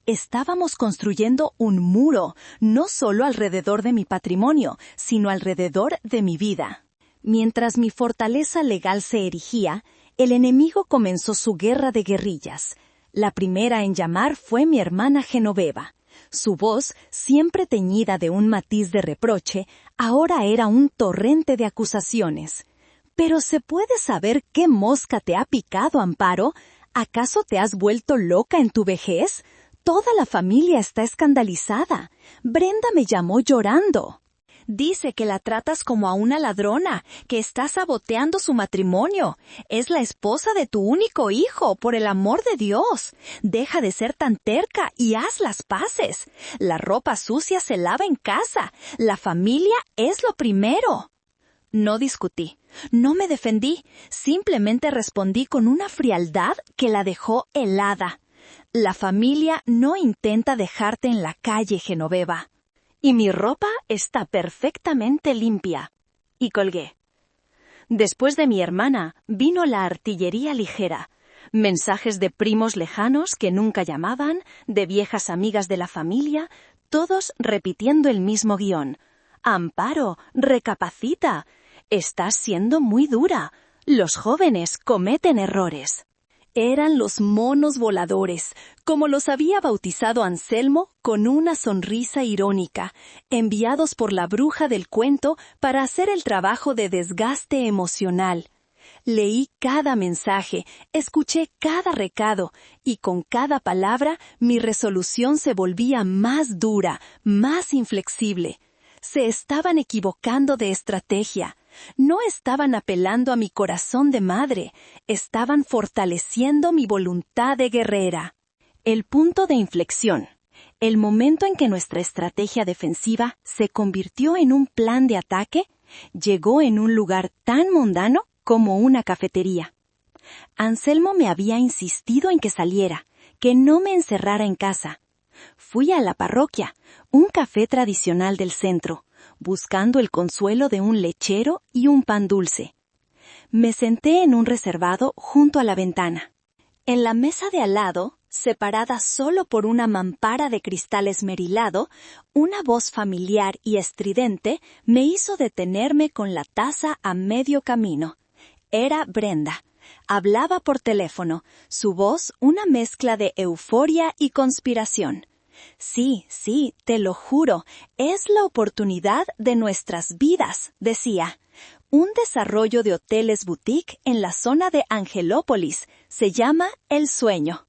Estábamos construyendo un muro, no solo alrededor de mi patrimonio, sino alrededor de mi vida. Mientras mi fortaleza legal se erigía, el enemigo comenzó su guerra de guerrillas. La primera en llamar fue mi hermana Genoveva. Su voz, siempre teñida de un matiz de reproche, ahora era un torrente de acusaciones. ¿Pero se puede saber qué mosca te ha picado, Amparo? ¿Acaso te has vuelto loca en tu vejez? Toda la familia está escandalizada. Brenda me llamó llorando. Dice que la tratas como a una ladrona, que estás saboteando su matrimonio. Es la esposa de tu único hijo, por el amor de Dios. Deja de ser tan terca y haz las paces. La ropa sucia se lava en casa. La familia es lo primero. No discutí, no me defendí, simplemente respondí con una frialdad que la dejó helada. La familia no intenta dejarte en la calle, Genoveva. Y mi ropa está perfectamente limpia. Y colgué. Después de mi hermana, vino la artillería ligera. Mensajes de primos lejanos que nunca llamaban, de viejas amigas de la familia, todos repitiendo el mismo guión. Amparo, recapacita. Estás siendo muy dura. Los jóvenes cometen errores. Eran los monos voladores, como los había bautizado Anselmo, con una sonrisa irónica, enviados por la bruja del cuento para hacer el trabajo de desgaste emocional. Leí cada mensaje, escuché cada recado, y con cada palabra mi resolución se volvía más dura, más inflexible. Se estaban equivocando de estrategia. No estaban apelando a mi corazón de madre, estaban fortaleciendo mi voluntad de guerrera. El punto de inflexión, el momento en que nuestra estrategia defensiva se convirtió en un plan de ataque, llegó en un lugar tan mundano como una cafetería. Anselmo me había insistido en que saliera, que no me encerrara en casa. Fui a la parroquia, un café tradicional del centro, buscando el consuelo de un lechero y un pan dulce. Me senté en un reservado junto a la ventana. En la mesa de al lado, separada solo por una mampara de cristal esmerilado, una voz familiar y estridente me hizo detenerme con la taza a medio camino. Era Brenda. Hablaba por teléfono, su voz una mezcla de euforia y conspiración. Sí, te lo juro, es la oportunidad de nuestras vidas, decía. Un desarrollo de hoteles boutique en la zona de Angelópolis. Se llama El Sueño.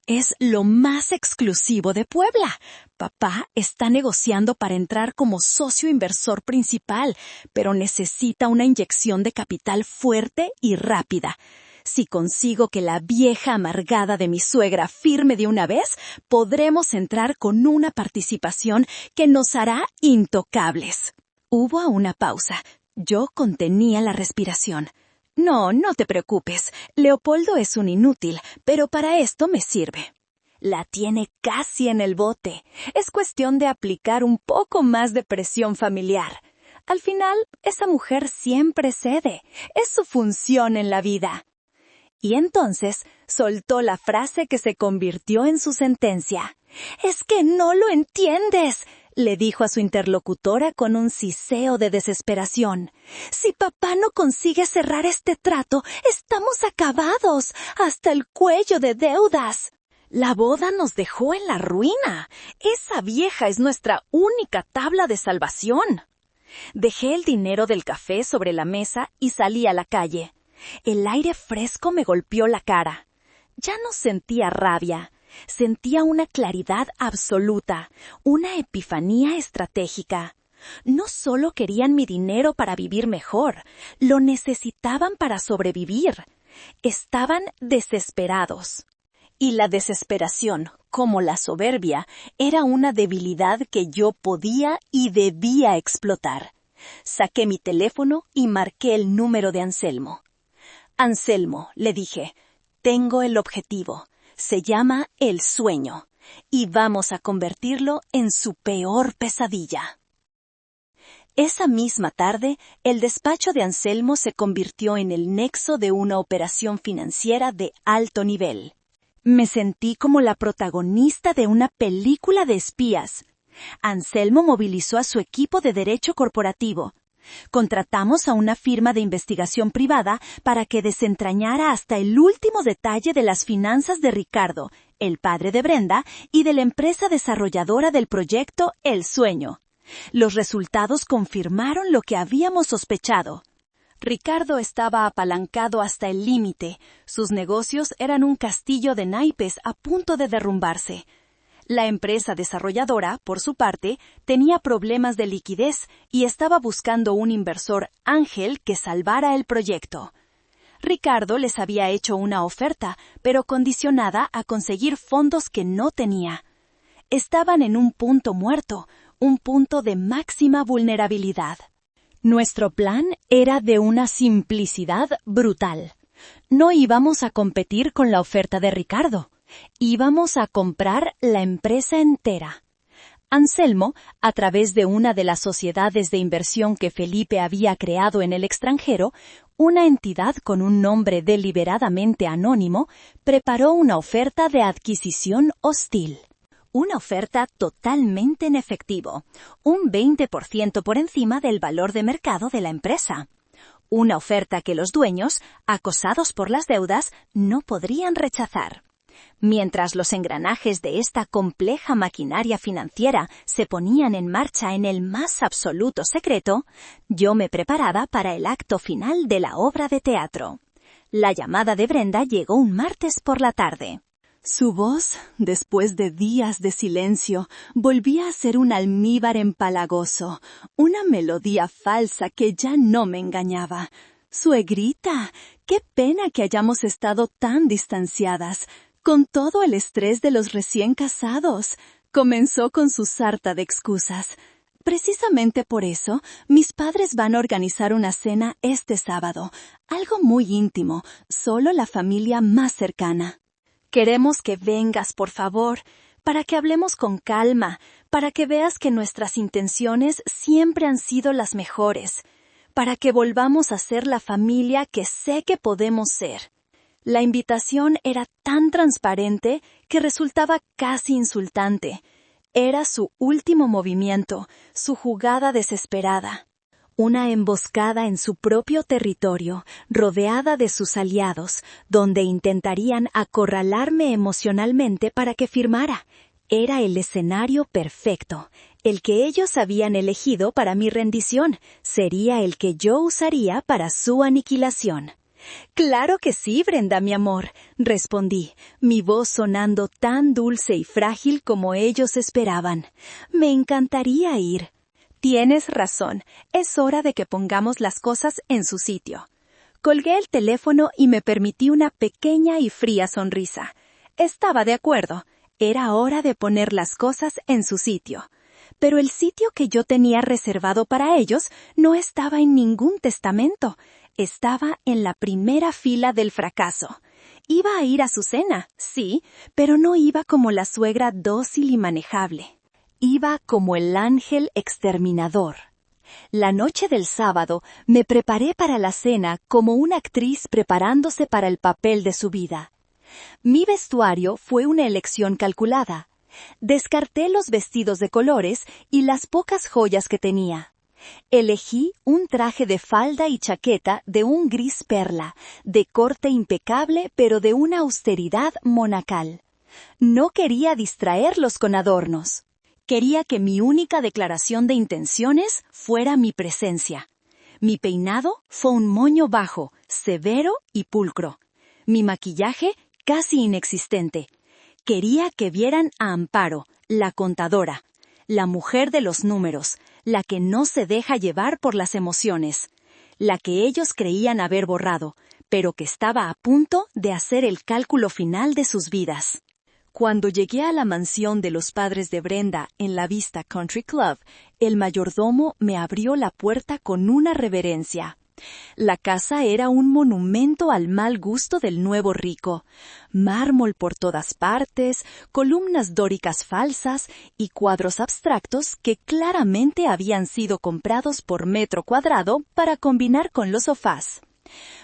Es lo más exclusivo de Puebla. Papá está negociando para entrar como socio inversor principal, pero necesita una inyección de capital fuerte y rápida. Si consigo que la vieja amargada de mi suegra firme de una vez, podremos entrar con una participación que nos hará intocables. Hubo una pausa. Yo contenía la respiración. No te preocupes. Leopoldo es un inútil, pero para esto me sirve. La tiene casi en el bote. Es cuestión de aplicar un poco más de presión familiar. Al final, esa mujer siempre cede. Es su función en la vida. Y entonces soltó la frase que se convirtió en su sentencia. «Es que no lo entiendes», le dijo a su interlocutora con un siseo de desesperación. «Si papá no consigue cerrar este trato, estamos acabados, hasta el cuello de deudas». La boda nos dejó en la ruina. Esa vieja es nuestra única tabla de salvación. Dejé el dinero del café sobre la mesa y salí a la calle. El aire fresco me golpeó la cara. Ya no sentía rabia. Sentía una claridad absoluta, una epifanía estratégica. No solo querían mi dinero para vivir mejor, lo necesitaban para sobrevivir. Estaban desesperados. Y la desesperación, como la soberbia, era una debilidad que yo podía y debía explotar. Saqué mi teléfono y marqué el número de Anselmo. «Anselmo», le dije, «tengo el objetivo. Se llama El Sueño, y vamos a convertirlo en su peor pesadilla». Esa misma tarde, el despacho de Anselmo se convirtió en el nexo de una operación financiera de alto nivel. Me sentí como la protagonista de una película de espías. Anselmo movilizó a su equipo de derecho corporativo. Contratamos a una firma de investigación privada para que desentrañara hasta el último detalle de las finanzas de Ricardo, el padre de Brenda, y de la empresa desarrolladora del proyecto El Sueño. Los resultados confirmaron lo que habíamos sospechado. Ricardo estaba apalancado hasta el límite. Sus negocios eran un castillo de naipes a punto de derrumbarse. La empresa desarrolladora, por su parte, tenía problemas de liquidez y estaba buscando un inversor ángel que salvara el proyecto. Ricardo les había hecho una oferta, pero condicionada a conseguir fondos que no tenía. Estaban en un punto muerto, un punto de máxima vulnerabilidad. Nuestro plan era de una simplicidad brutal. No íbamos a competir con la oferta de Ricardo. Íbamos a comprar la empresa entera. Anselmo, a través de una de las sociedades de inversión que Felipe había creado en el extranjero, una entidad con un nombre deliberadamente anónimo, preparó una oferta de adquisición hostil. Una oferta totalmente en efectivo, un 20% por encima del valor de mercado de la empresa. Una oferta que los dueños, acosados por las deudas, no podrían rechazar. Mientras los engranajes de esta compleja maquinaria financiera se ponían en marcha en el más absoluto secreto, yo me preparaba para el acto final de la obra de teatro. La llamada de Brenda llegó un martes por la tarde. Su voz, después de días de silencio, volvía a ser un almíbar empalagoso, una melodía falsa que ya no me engañaba. «Suegrita, qué pena que hayamos estado tan distanciadas, con todo el estrés de los recién casados», comenzó con su sarta de excusas. «Precisamente por eso, mis padres van a organizar una cena este sábado, algo muy íntimo, solo la familia más cercana. Queremos que vengas, por favor. para que hablemos con calma, para que veas que nuestras intenciones siempre han sido las mejores, para que volvamos a ser la familia que sé que podemos ser. La invitación era tan transparente que resultaba casi insultante. Era su último movimiento, su jugada desesperada. Una emboscada en su propio territorio, rodeada de sus aliados, donde intentarían acorralarme emocionalmente para que firmara. Era el escenario perfecto, el que ellos habían elegido para mi rendición, sería el que yo usaría para su aniquilación. «Claro que sí, Brenda, mi amor», respondí, mi voz sonando tan dulce y frágil como ellos esperaban. «Me encantaría ir». «Tienes razón, es hora de que pongamos las cosas en su sitio». Colgué el teléfono y me permití una pequeña y fría sonrisa. Estaba de acuerdo, era hora de poner las cosas en su sitio. Pero el sitio que yo tenía reservado para ellos no estaba en ningún testamento. Estaba en la primera fila del fracaso. Iba a ir a su cena, sí, pero no iba como la suegra dócil y manejable. Iba como el ángel exterminador. La noche del sábado me preparé para la cena como una actriz preparándose para el papel de su vida. Mi vestuario fue una elección calculada. Descarté los vestidos de colores y las pocas joyas que tenía. Elegí un traje de falda y chaqueta de un gris perla, de corte impecable pero de una austeridad monacal. No quería distraerlos con adornos. Quería que mi única declaración de intenciones fuera mi presencia. Mi peinado fue un moño bajo, severo y pulcro. Mi maquillaje casi inexistente. Quería que vieran a Amparo, la contadora, la mujer de los números, la que no se deja llevar por las emociones, la que ellos creían haber borrado, pero que estaba a punto de hacer el cálculo final de sus vidas. Cuando llegué a la mansión de los padres de Brenda en la Vista Country Club, el mayordomo me abrió la puerta con una reverencia. La casa era un monumento al mal gusto del nuevo rico. Mármol por todas partes, columnas dóricas falsas y cuadros abstractos que claramente habían sido comprados por metro cuadrado para combinar con los sofás.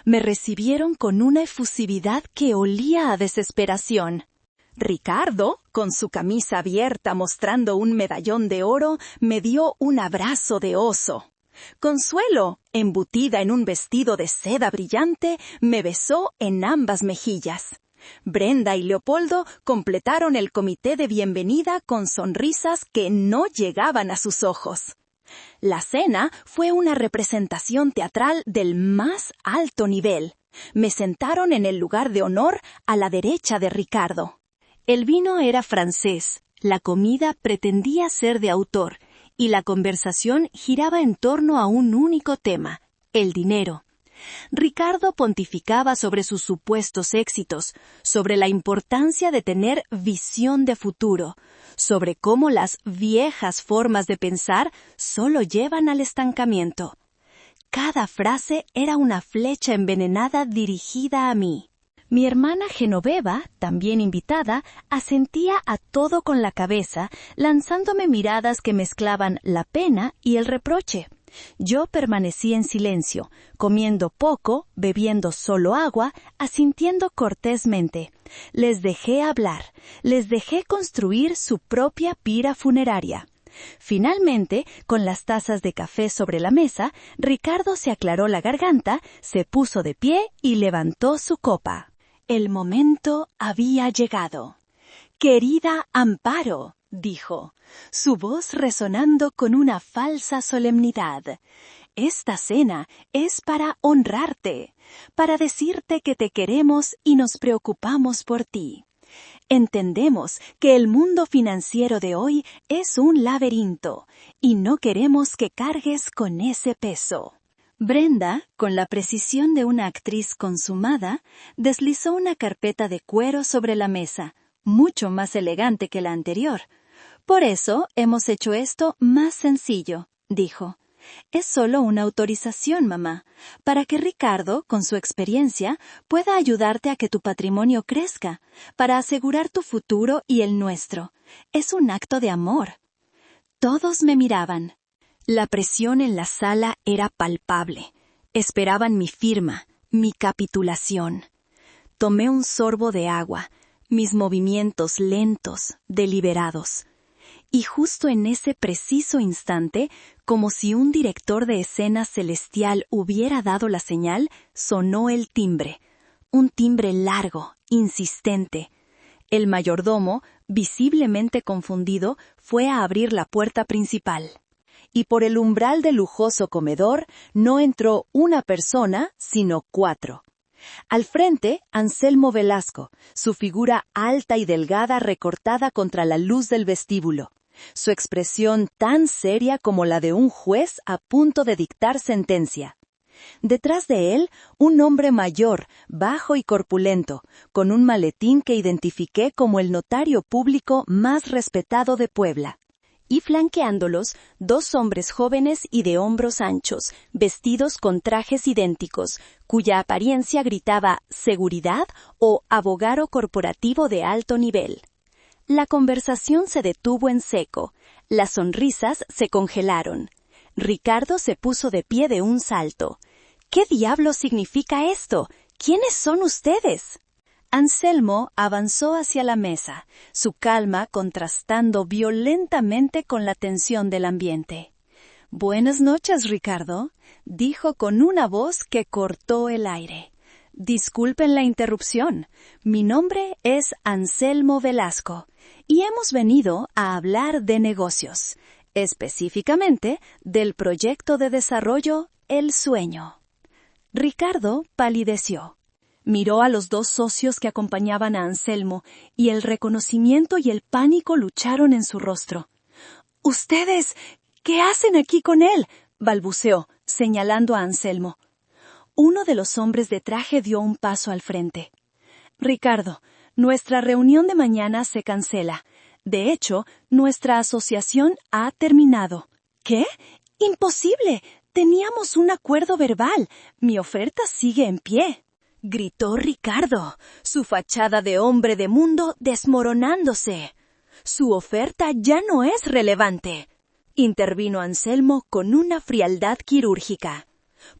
Me recibieron con una efusividad que olía a desesperación. Ricardo, con su camisa abierta mostrando un medallón de oro, me dio un abrazo de oso. Consuelo, embutida en un vestido de seda brillante, me besó en ambas mejillas. Brenda y Leopoldo completaron el comité de bienvenida con sonrisas que no llegaban a sus ojos. La cena fue una representación teatral del más alto nivel. Me sentaron en el lugar de honor a la derecha de Ricardo. El vino era francés, la comida pretendía ser de autor, y la conversación giraba en torno a un único tema, el dinero. Ricardo pontificaba sobre sus supuestos éxitos, sobre la importancia de tener visión de futuro, sobre cómo las viejas formas de pensar solo llevan al estancamiento. Cada frase era una flecha envenenada dirigida a mí. Mi hermana Genoveva, también invitada, asentía a todo con la cabeza, lanzándome miradas que mezclaban la pena y el reproche. Yo permanecí en silencio, comiendo poco, bebiendo solo agua, asintiendo cortésmente. Les dejé hablar, les dejé construir su propia pira funeraria. Finalmente, con las tazas de café sobre la mesa, Ricardo se aclaró la garganta, se puso de pie y levantó su copa. El momento había llegado. «Querida Amparo», dijo, su voz resonando con una falsa solemnidad. «Esta cena es para honrarte, para decirte que te queremos y nos preocupamos por ti. Entendemos que el mundo financiero de hoy es un laberinto y no queremos que cargues con ese peso». Brenda, con la precisión de una actriz consumada, deslizó una carpeta de cuero sobre la mesa, mucho más elegante que la anterior. «Por eso hemos hecho esto más sencillo», dijo. Es solo una autorización, mamá, para que Ricardo, con su experiencia, pueda ayudarte a que tu patrimonio crezca, para asegurar tu futuro y el nuestro. Es un acto de amor. Todos me miraban. La presión en la sala era palpable. Esperaban mi firma, mi capitulación. Tomé un sorbo de agua, mis movimientos lentos, deliberados. Y justo en ese preciso instante, como si un director de escena celestial hubiera dado la señal, sonó el timbre. Un timbre largo, insistente. El mayordomo, visiblemente confundido, fue a abrir la puerta principal. Y por el umbral del lujoso comedor no entró una persona, sino 4. Al frente, Anselmo Velasco, su figura alta y delgada recortada contra la luz del vestíbulo. Su expresión tan seria como la de un juez a punto de dictar sentencia. Detrás de él, un hombre mayor, bajo y corpulento, con un maletín que identifiqué como el notario público más respetado de Puebla. Y flanqueándolos, 2 hombres jóvenes y de hombros anchos, vestidos con trajes idénticos, cuya apariencia gritaba seguridad o abogado corporativo de alto nivel. La conversación se detuvo en seco, las sonrisas se congelaron. Ricardo se puso de pie de un salto. ¿Qué diablos significa esto? ¿Quiénes son ustedes? Anselmo avanzó hacia la mesa, su calma contrastando violentamente con la tensión del ambiente. «Buenas noches, Ricardo», dijo con una voz que cortó el aire. «Disculpen la interrupción. Mi nombre es Anselmo Velasco y hemos venido a hablar de negocios, específicamente del proyecto de desarrollo El Sueño». Ricardo palideció. Miró a los 2 socios que acompañaban a Anselmo, y el reconocimiento y el pánico lucharon en su rostro. «¿Ustedes qué hacen aquí con él?», balbuceó, señalando a Anselmo. Uno de los hombres de traje dio un paso al frente. «Ricardo, nuestra reunión de mañana se cancela. De hecho, nuestra asociación ha terminado». «¿Qué? ¡Imposible! Teníamos un acuerdo verbal. Mi oferta sigue en pie», gritó Ricardo, su fachada de hombre de mundo desmoronándose. «Su oferta ya no es relevante», intervino Anselmo con una frialdad quirúrgica,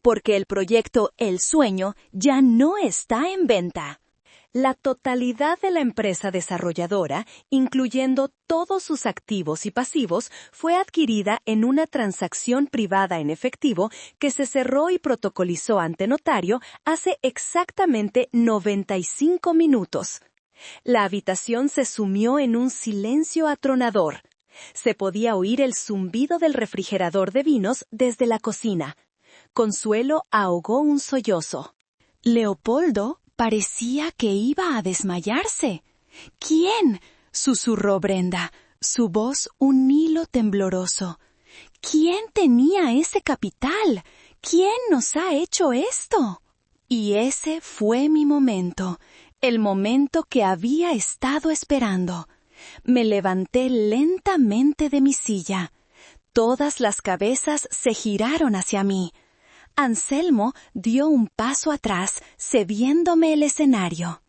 «porque el proyecto El Sueño ya no está en venta». La totalidad de la empresa desarrolladora, incluyendo todos sus activos y pasivos, fue adquirida en una transacción privada en efectivo que se cerró y protocolizó ante notario hace exactamente 95 minutos. La habitación se sumió en un silencio atronador. Se podía oír el zumbido del refrigerador de vinos desde la cocina. Consuelo ahogó un sollozo. Leopoldo parecía que iba a desmayarse. «¿Quién?», susurró Brenda, su voz un hilo tembloroso. «¿Quién tenía ese capital? ¿Quién nos ha hecho esto?». Y ese fue mi momento, el momento que había estado esperando. Me levanté lentamente de mi silla. Todas las cabezas se giraron hacia mí. Anselmo dio un paso atrás, cediéndome el escenario.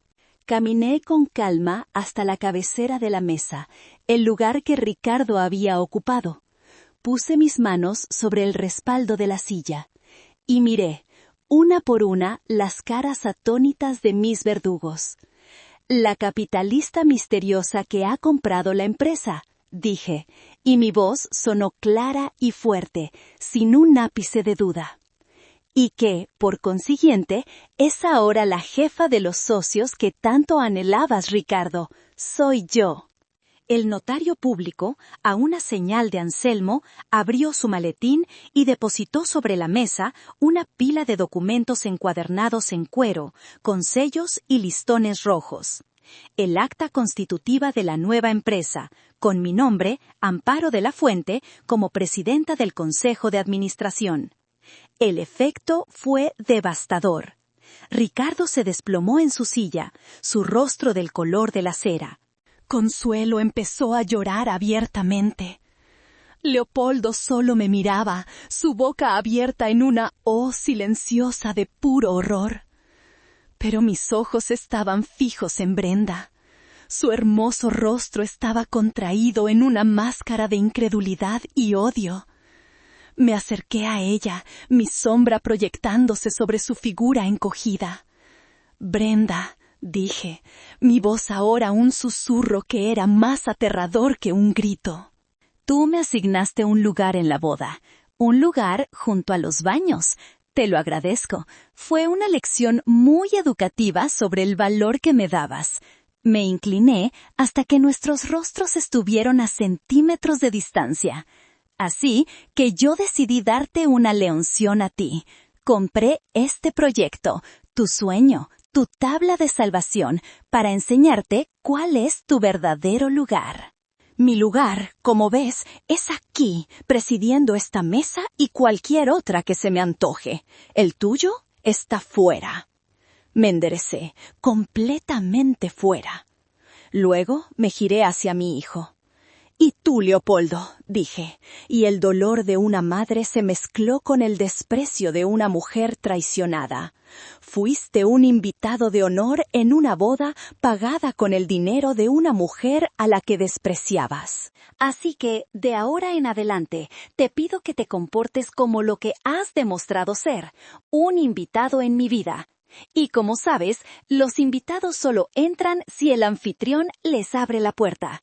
Caminé con calma hasta la cabecera de la mesa, el lugar que Ricardo había ocupado. Puse mis manos sobre el respaldo de la silla y miré, una por una, las caras atónitas de mis verdugos. «La capitalista misteriosa que ha comprado la empresa», dije, y mi voz sonó clara y fuerte, sin un ápice de duda. «Y que, por consiguiente, es ahora la jefa de los socios que tanto anhelabas, Ricardo. Soy yo». El notario público, a una señal de Anselmo, abrió su maletín y depositó sobre la mesa una pila de documentos encuadernados en cuero, con sellos y listones rojos. El acta constitutiva de la nueva empresa, con mi nombre, Amparo de la Fuente, como presidenta del Consejo de Administración. El efecto fue devastador. Ricardo se desplomó en su silla, su rostro del color de la cera. Consuelo empezó a llorar abiertamente. Leopoldo solo me miraba, su boca abierta en una "oh" silenciosa de puro horror. Pero mis ojos estaban fijos en Brenda. Su hermoso rostro estaba contraído en una máscara de incredulidad y odio. Me acerqué a ella, mi sombra proyectándose sobre su figura encogida. «Brenda», dije, mi voz ahora un susurro que era más aterrador que un grito. «Tú me asignaste un lugar en la boda, un lugar junto a los baños. Te lo agradezco. Fue una lección muy educativa sobre el valor que me dabas». Me incliné hasta que nuestros rostros estuvieron a centímetros de distancia. Así que yo decidí darte una leonción a ti. Compré este proyecto, tu sueño, tu tabla de salvación, para enseñarte cuál es tu verdadero lugar. Mi lugar, como ves, es aquí, presidiendo esta mesa y cualquier otra que se me antoje. El tuyo está fuera. Me enderecé, completamente fuera. Luego me giré hacia mi hijo. «¿Y tú, Leopoldo?», dije, y el dolor de una madre se mezcló con el desprecio de una mujer traicionada. Fuiste un invitado de honor en una boda pagada con el dinero de una mujer a la que despreciabas. Así que, de ahora en adelante, te pido que te comportes como lo que has demostrado ser, un invitado en mi vida. Y como sabes, los invitados solo entran si el anfitrión les abre la puerta».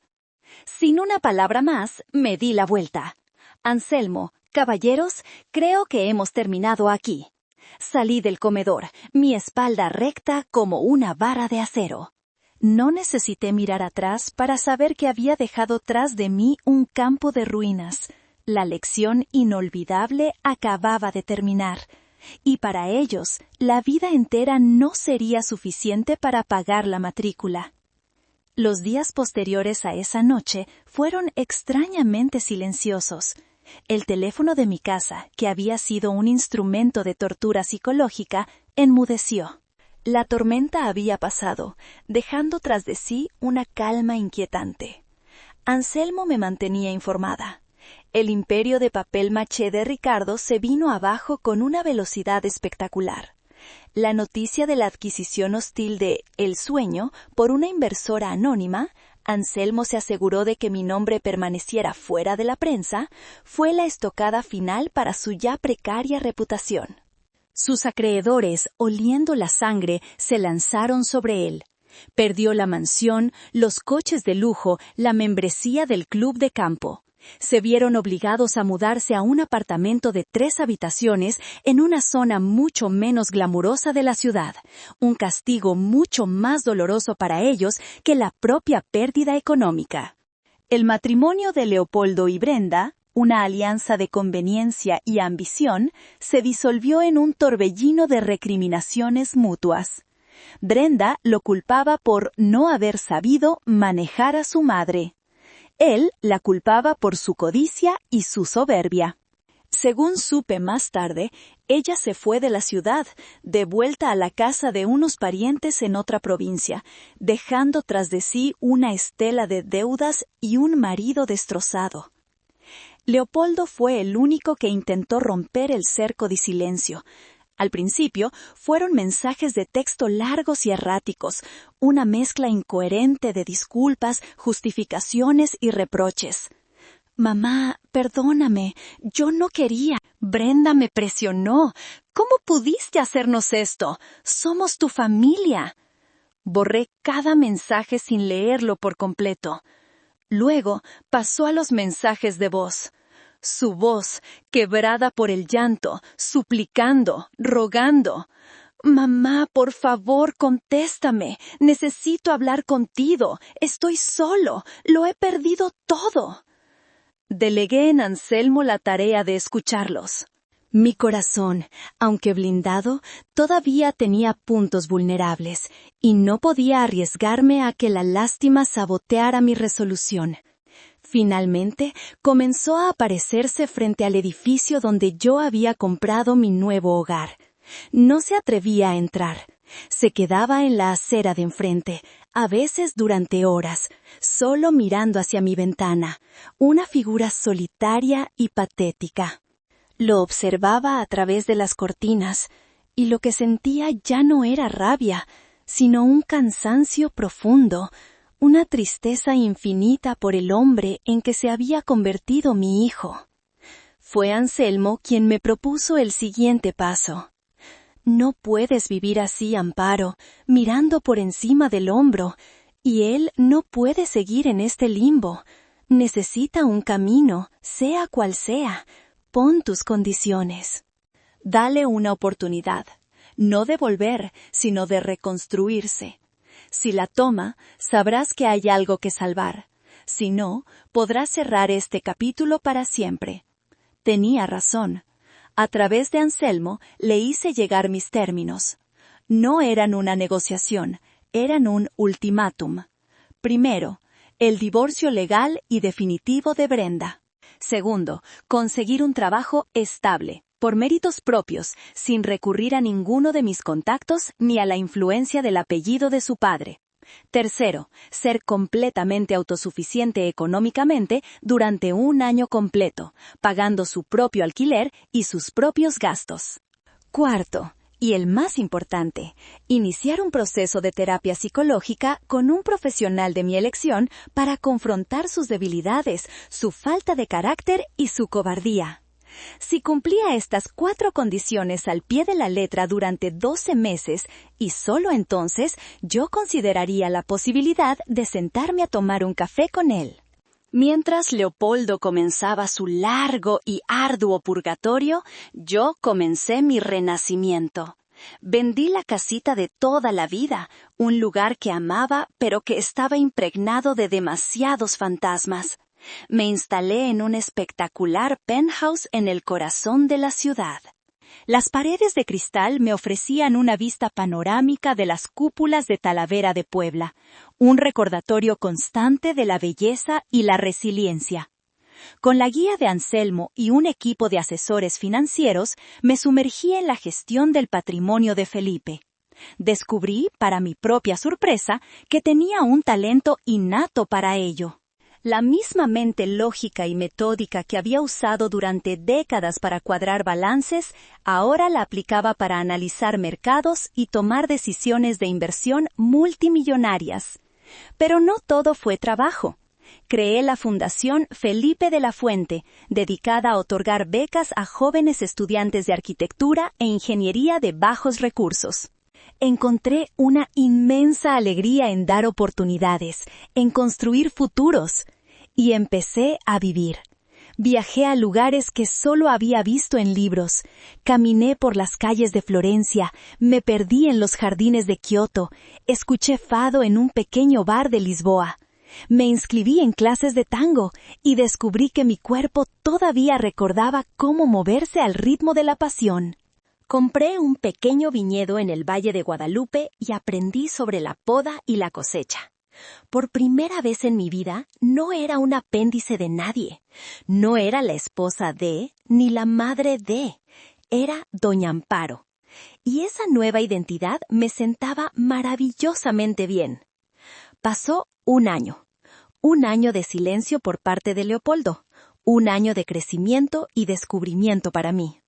Sin una palabra más, me di la vuelta. «Anselmo, caballeros, creo que hemos terminado aquí». Salí del comedor, mi espalda recta como una vara de acero. No necesité mirar atrás para saber que había dejado tras de mí un campo de ruinas. La lección inolvidable acababa de terminar. Y para ellos, la vida entera no sería suficiente para pagar la matrícula. Los días posteriores a esa noche fueron extrañamente silenciosos. El teléfono de mi casa, que había sido un instrumento de tortura psicológica, enmudeció. La tormenta había pasado, dejando tras de sí una calma inquietante. Anselmo me mantenía informada. El imperio de papel maché de Ricardo se vino abajo con una velocidad espectacular. La noticia de la adquisición hostil de El Sueño por una inversora anónima, Anselmo se aseguró de que mi nombre permaneciera fuera de la prensa, fue la estocada final para su ya precaria reputación. Sus acreedores, oliendo la sangre, se lanzaron sobre él. Perdió la mansión, los coches de lujo, la membresía del club de campo. Se vieron obligados a mudarse a un apartamento de 3 habitaciones en una zona mucho menos glamurosa de la ciudad, un castigo mucho más doloroso para ellos que la propia pérdida económica. El matrimonio de Leopoldo y Brenda, una alianza de conveniencia y ambición, se disolvió en un torbellino de recriminaciones mutuas. Brenda lo culpaba por no haber sabido manejar a su madre. Él la culpaba por su codicia y su soberbia. Según supe más tarde, ella se fue de la ciudad, de vuelta a la casa de unos parientes en otra provincia, dejando tras de sí una estela de deudas y un marido destrozado. Leopoldo fue el único que intentó romper el cerco de silencio. Al principio, fueron mensajes de texto largos y erráticos, una mezcla incoherente de disculpas, justificaciones y reproches. «Mamá, perdóname, yo no quería. Brenda me presionó. ¿Cómo pudiste hacernos esto? Somos tu familia». Borré cada mensaje sin leerlo por completo. Luego pasó a los mensajes de voz. Su voz, quebrada por el llanto, suplicando, rogando. «Mamá, por favor, contéstame. Necesito hablar contigo. Estoy solo. Lo he perdido todo». Delegué en Anselmo la tarea de escucharlos. Mi corazón, aunque blindado, todavía tenía puntos vulnerables, y no podía arriesgarme a que la lástima saboteara mi resolución. Finalmente, comenzó a aparecerse frente al edificio donde yo había comprado mi nuevo hogar. No se atrevía a entrar. Se quedaba en la acera de enfrente, a veces durante horas, solo mirando hacia mi ventana, una figura solitaria y patética. Lo observaba a través de las cortinas, y lo que sentía ya no era rabia, sino un cansancio profundo, una tristeza infinita por el hombre en que se había convertido mi hijo. Fue Anselmo quien me propuso el siguiente paso. No puedes vivir así, Amparo, mirando por encima del hombro, y él no puede seguir en este limbo. Necesita un camino, sea cual sea. Pon tus condiciones. Dale una oportunidad, no de volver, sino de reconstruirse. Si la toma, sabrás que hay algo que salvar. Si no, podrás cerrar este capítulo para siempre. Tenía razón. A través de Anselmo le hice llegar mis términos. No eran una negociación, eran un ultimátum. Primero, el divorcio legal y definitivo de Brenda. Segundo, conseguir un trabajo estable, por méritos propios, sin recurrir a ninguno de mis contactos ni a la influencia del apellido de su padre. Tercero, ser completamente autosuficiente económicamente durante un año completo, pagando su propio alquiler y sus propios gastos. Cuarto, y el más importante, iniciar un proceso de terapia psicológica con un profesional de mi elección para confrontar sus debilidades, su falta de carácter y su cobardía. Si cumplía estas 4 condiciones al pie de la letra durante 12 meses, y solo entonces, yo consideraría la posibilidad de sentarme a tomar un café con él. Mientras Leopoldo comenzaba su largo y arduo purgatorio, yo comencé mi renacimiento. Vendí la casita de toda la vida, un lugar que amaba pero que estaba impregnado de demasiados fantasmas. Me instalé en un espectacular penthouse en el corazón de la ciudad. Las paredes de cristal me ofrecían una vista panorámica de las cúpulas de Talavera de Puebla, un recordatorio constante de la belleza y la resiliencia. Con la guía de Anselmo y un equipo de asesores financieros, me sumergí en la gestión del patrimonio de Felipe. Descubrí, para mi propia sorpresa, que tenía un talento innato para ello. La misma mente lógica y metódica que había usado durante décadas para cuadrar balances, ahora la aplicaba para analizar mercados y tomar decisiones de inversión multimillonarias. Pero no todo fue trabajo. Creé la Fundación Felipe de la Fuente, dedicada a otorgar becas a jóvenes estudiantes de arquitectura e ingeniería de bajos recursos. Encontré una inmensa alegría en dar oportunidades, en construir futuros, y empecé a vivir. Viajé a lugares que solo había visto en libros, caminé por las calles de Florencia, me perdí en los jardines de Kioto, escuché fado en un pequeño bar de Lisboa. Me inscribí en clases de tango y descubrí que mi cuerpo todavía recordaba cómo moverse al ritmo de la pasión. Compré un pequeño viñedo en el Valle de Guadalupe y aprendí sobre la poda y la cosecha. Por primera vez en mi vida, no era un apéndice de nadie. No era la esposa de, ni la madre de. Era Doña Amparo. Y esa nueva identidad me sentaba maravillosamente bien. Pasó un año. Un año de silencio por parte de Leopoldo. Un año de crecimiento y descubrimiento para mí.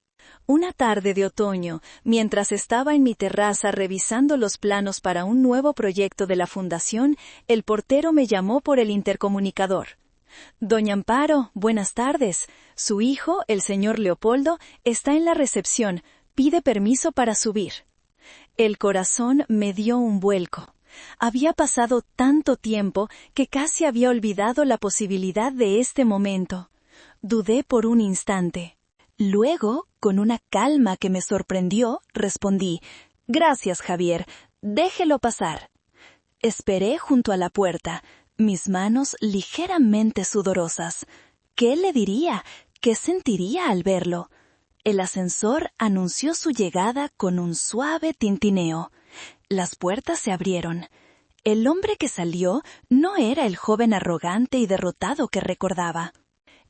Una tarde de otoño, mientras estaba en mi terraza revisando los planos para un nuevo proyecto de la fundación, el portero me llamó por el intercomunicador. Doña Amparo, buenas tardes. Su hijo, el señor Leopoldo, está en la recepción. Pide permiso para subir. El corazón me dio un vuelco. Había pasado tanto tiempo que casi había olvidado la posibilidad de este momento. Dudé por un instante. Luego, con una calma que me sorprendió, respondí: «Gracias, Javier. Déjelo pasar». Esperé junto a la puerta, mis manos ligeramente sudorosas. ¿Qué le diría? ¿Qué sentiría al verlo? El ascensor anunció su llegada con un suave tintineo. Las puertas se abrieron. El hombre que salió no era el joven arrogante y derrotado que recordaba.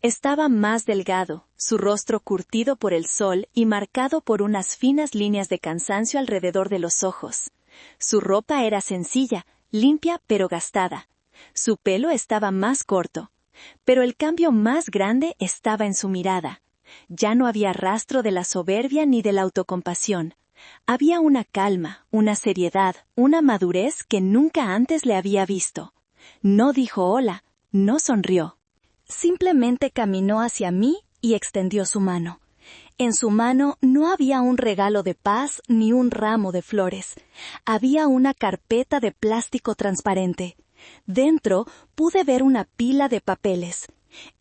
Estaba más delgado, su rostro curtido por el sol y marcado por unas finas líneas de cansancio alrededor de los ojos. Su ropa era sencilla, limpia pero gastada. Su pelo estaba más corto. Pero el cambio más grande estaba en su mirada. Ya no había rastro de la soberbia ni de la autocompasión. Había una calma, una seriedad, una madurez que nunca antes le había visto. No dijo hola, no sonrió. Simplemente caminó hacia mí y extendió su mano. En su mano no había un regalo de paz ni un ramo de flores. Había una carpeta de plástico transparente. Dentro pude ver una pila de papeles.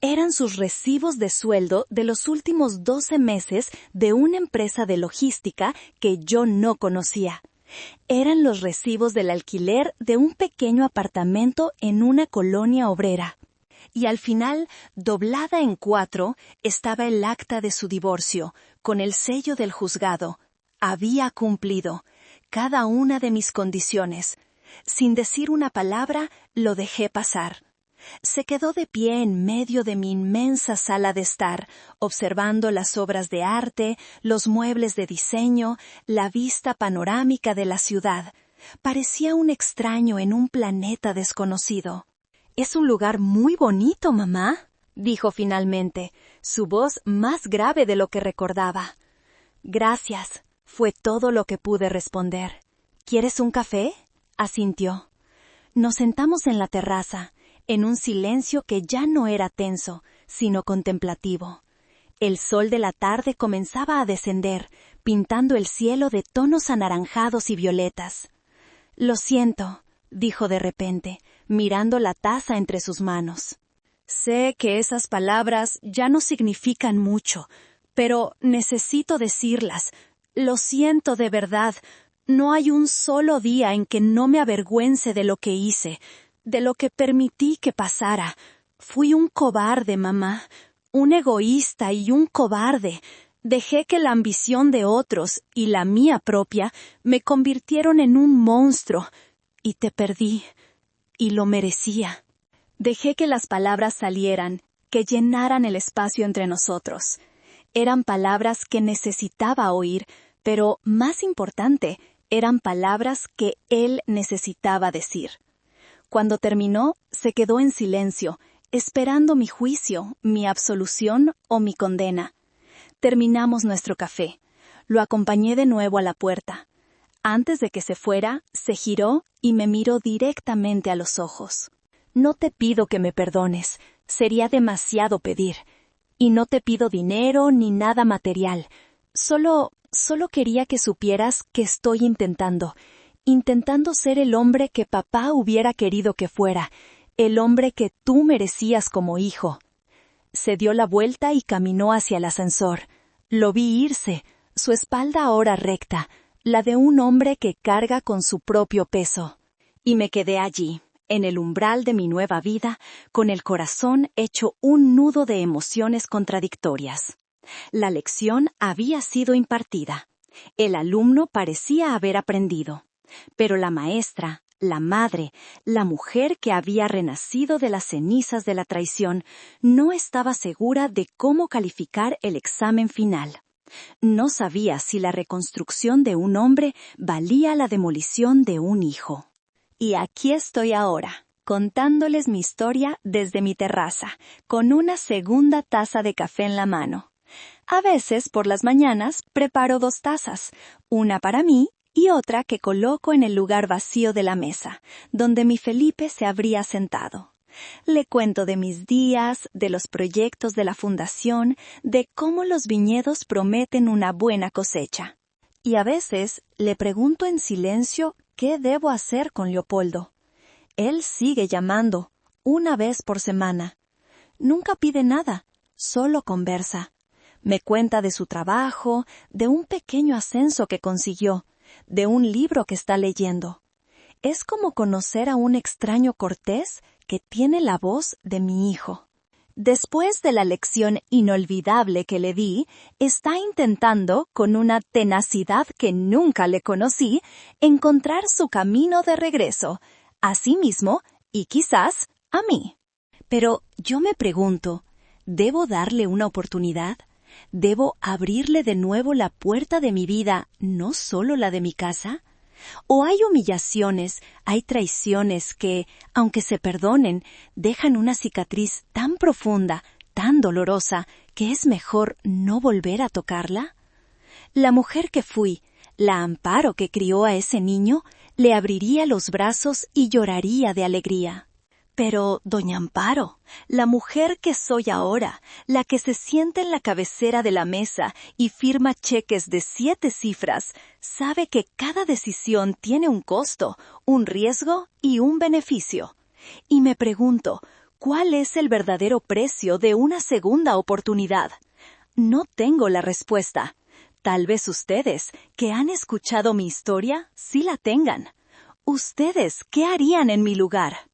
Eran sus recibos de sueldo de los últimos 12 meses de una empresa de logística que yo no conocía. Eran los recibos del alquiler de un pequeño apartamento en una colonia obrera. Y al final, doblada en 4, estaba el acta de su divorcio, con el sello del juzgado. Había cumplido cada una de mis condiciones. Sin decir una palabra, lo dejé pasar. Se quedó de pie en medio de mi inmensa sala de estar, observando las obras de arte, los muebles de diseño, la vista panorámica de la ciudad. Parecía un extraño en un planeta desconocido. «Es un lugar muy bonito, mamá», dijo finalmente, su voz más grave de lo que recordaba. «Gracias», fue todo lo que pude responder. «¿Quieres un café?», asintió. Nos sentamos en la terraza, en un silencio que ya no era tenso, sino contemplativo. El sol de la tarde comenzaba a descender, pintando el cielo de tonos anaranjados y violetas. «Lo siento», dijo de repente, mirando la taza entre sus manos. «Sé que esas palabras ya no significan mucho, pero necesito decirlas. Lo siento de verdad. No hay un solo día en que no me avergüence de lo que hice, de lo que permití que pasara. Fui un cobarde, mamá, un egoísta y un cobarde. Dejé que la ambición de otros y la mía propia me convirtieron en un monstruo. Y te perdí. Y lo merecía». Dejé que las palabras salieran, que llenaran el espacio entre nosotros. Eran palabras que necesitaba oír, pero, más importante, eran palabras que él necesitaba decir. Cuando terminó, se quedó en silencio, esperando mi juicio, mi absolución o mi condena. Terminamos nuestro café. Lo acompañé de nuevo a la puerta. Antes de que se fuera, se giró y me miró directamente a los ojos. «No te pido que me perdones, sería demasiado pedir. Y no te pido dinero ni nada material. Solo quería que supieras que estoy intentando ser el hombre que papá hubiera querido que fuera, el hombre que tú merecías como hijo». Se dio la vuelta y caminó hacia el ascensor. Lo vi irse, su espalda ahora recta, la de un hombre que carga con su propio peso. Y me quedé allí, en el umbral de mi nueva vida, con el corazón hecho un nudo de emociones contradictorias. La lección había sido impartida. El alumno parecía haber aprendido. Pero la maestra, la madre, la mujer que había renacido de las cenizas de la traición, no estaba segura de cómo calificar el examen final. No sabía si la reconstrucción de un hombre valía la demolición de un hijo. Y aquí estoy ahora, contándoles mi historia desde mi terraza, con una segunda taza de café en la mano. A veces, por las mañanas, preparo 2 tazas, una para mí y otra que coloco en el lugar vacío de la mesa, donde mi Felipe se habría sentado. Le cuento de mis días, de los proyectos de la fundación, de cómo los viñedos prometen una buena cosecha. Y a veces le pregunto en silencio qué debo hacer con Leopoldo. Él sigue llamando, una vez por semana. Nunca pide nada, solo conversa. Me cuenta de su trabajo, de un pequeño ascenso que consiguió, de un libro que está leyendo. Es como conocer a un extraño Cortés que tiene la voz de mi hijo. Después de la lección inolvidable que le di, está intentando, con una tenacidad que nunca le conocí, encontrar su camino de regreso, a sí mismo y quizás a mí. Pero yo me pregunto, ¿debo darle una oportunidad? ¿Debo abrirle de nuevo la puerta de mi vida, no solo la de mi casa? O hay humillaciones, hay traiciones que, aunque se perdonen, dejan una cicatriz tan profunda, tan dolorosa, que es mejor no volver a tocarla. La mujer que fui, la Amparo que crió a ese niño, le abriría los brazos y lloraría de alegría. Pero, doña Amparo, la mujer que soy ahora, la que se sienta en la cabecera de la mesa y firma cheques de 7 cifras, sabe que cada decisión tiene un costo, un riesgo y un beneficio. Y me pregunto, ¿cuál es el verdadero precio de una segunda oportunidad? No tengo la respuesta. Tal vez ustedes, que han escuchado mi historia, sí la tengan. ¿Ustedes qué harían en mi lugar?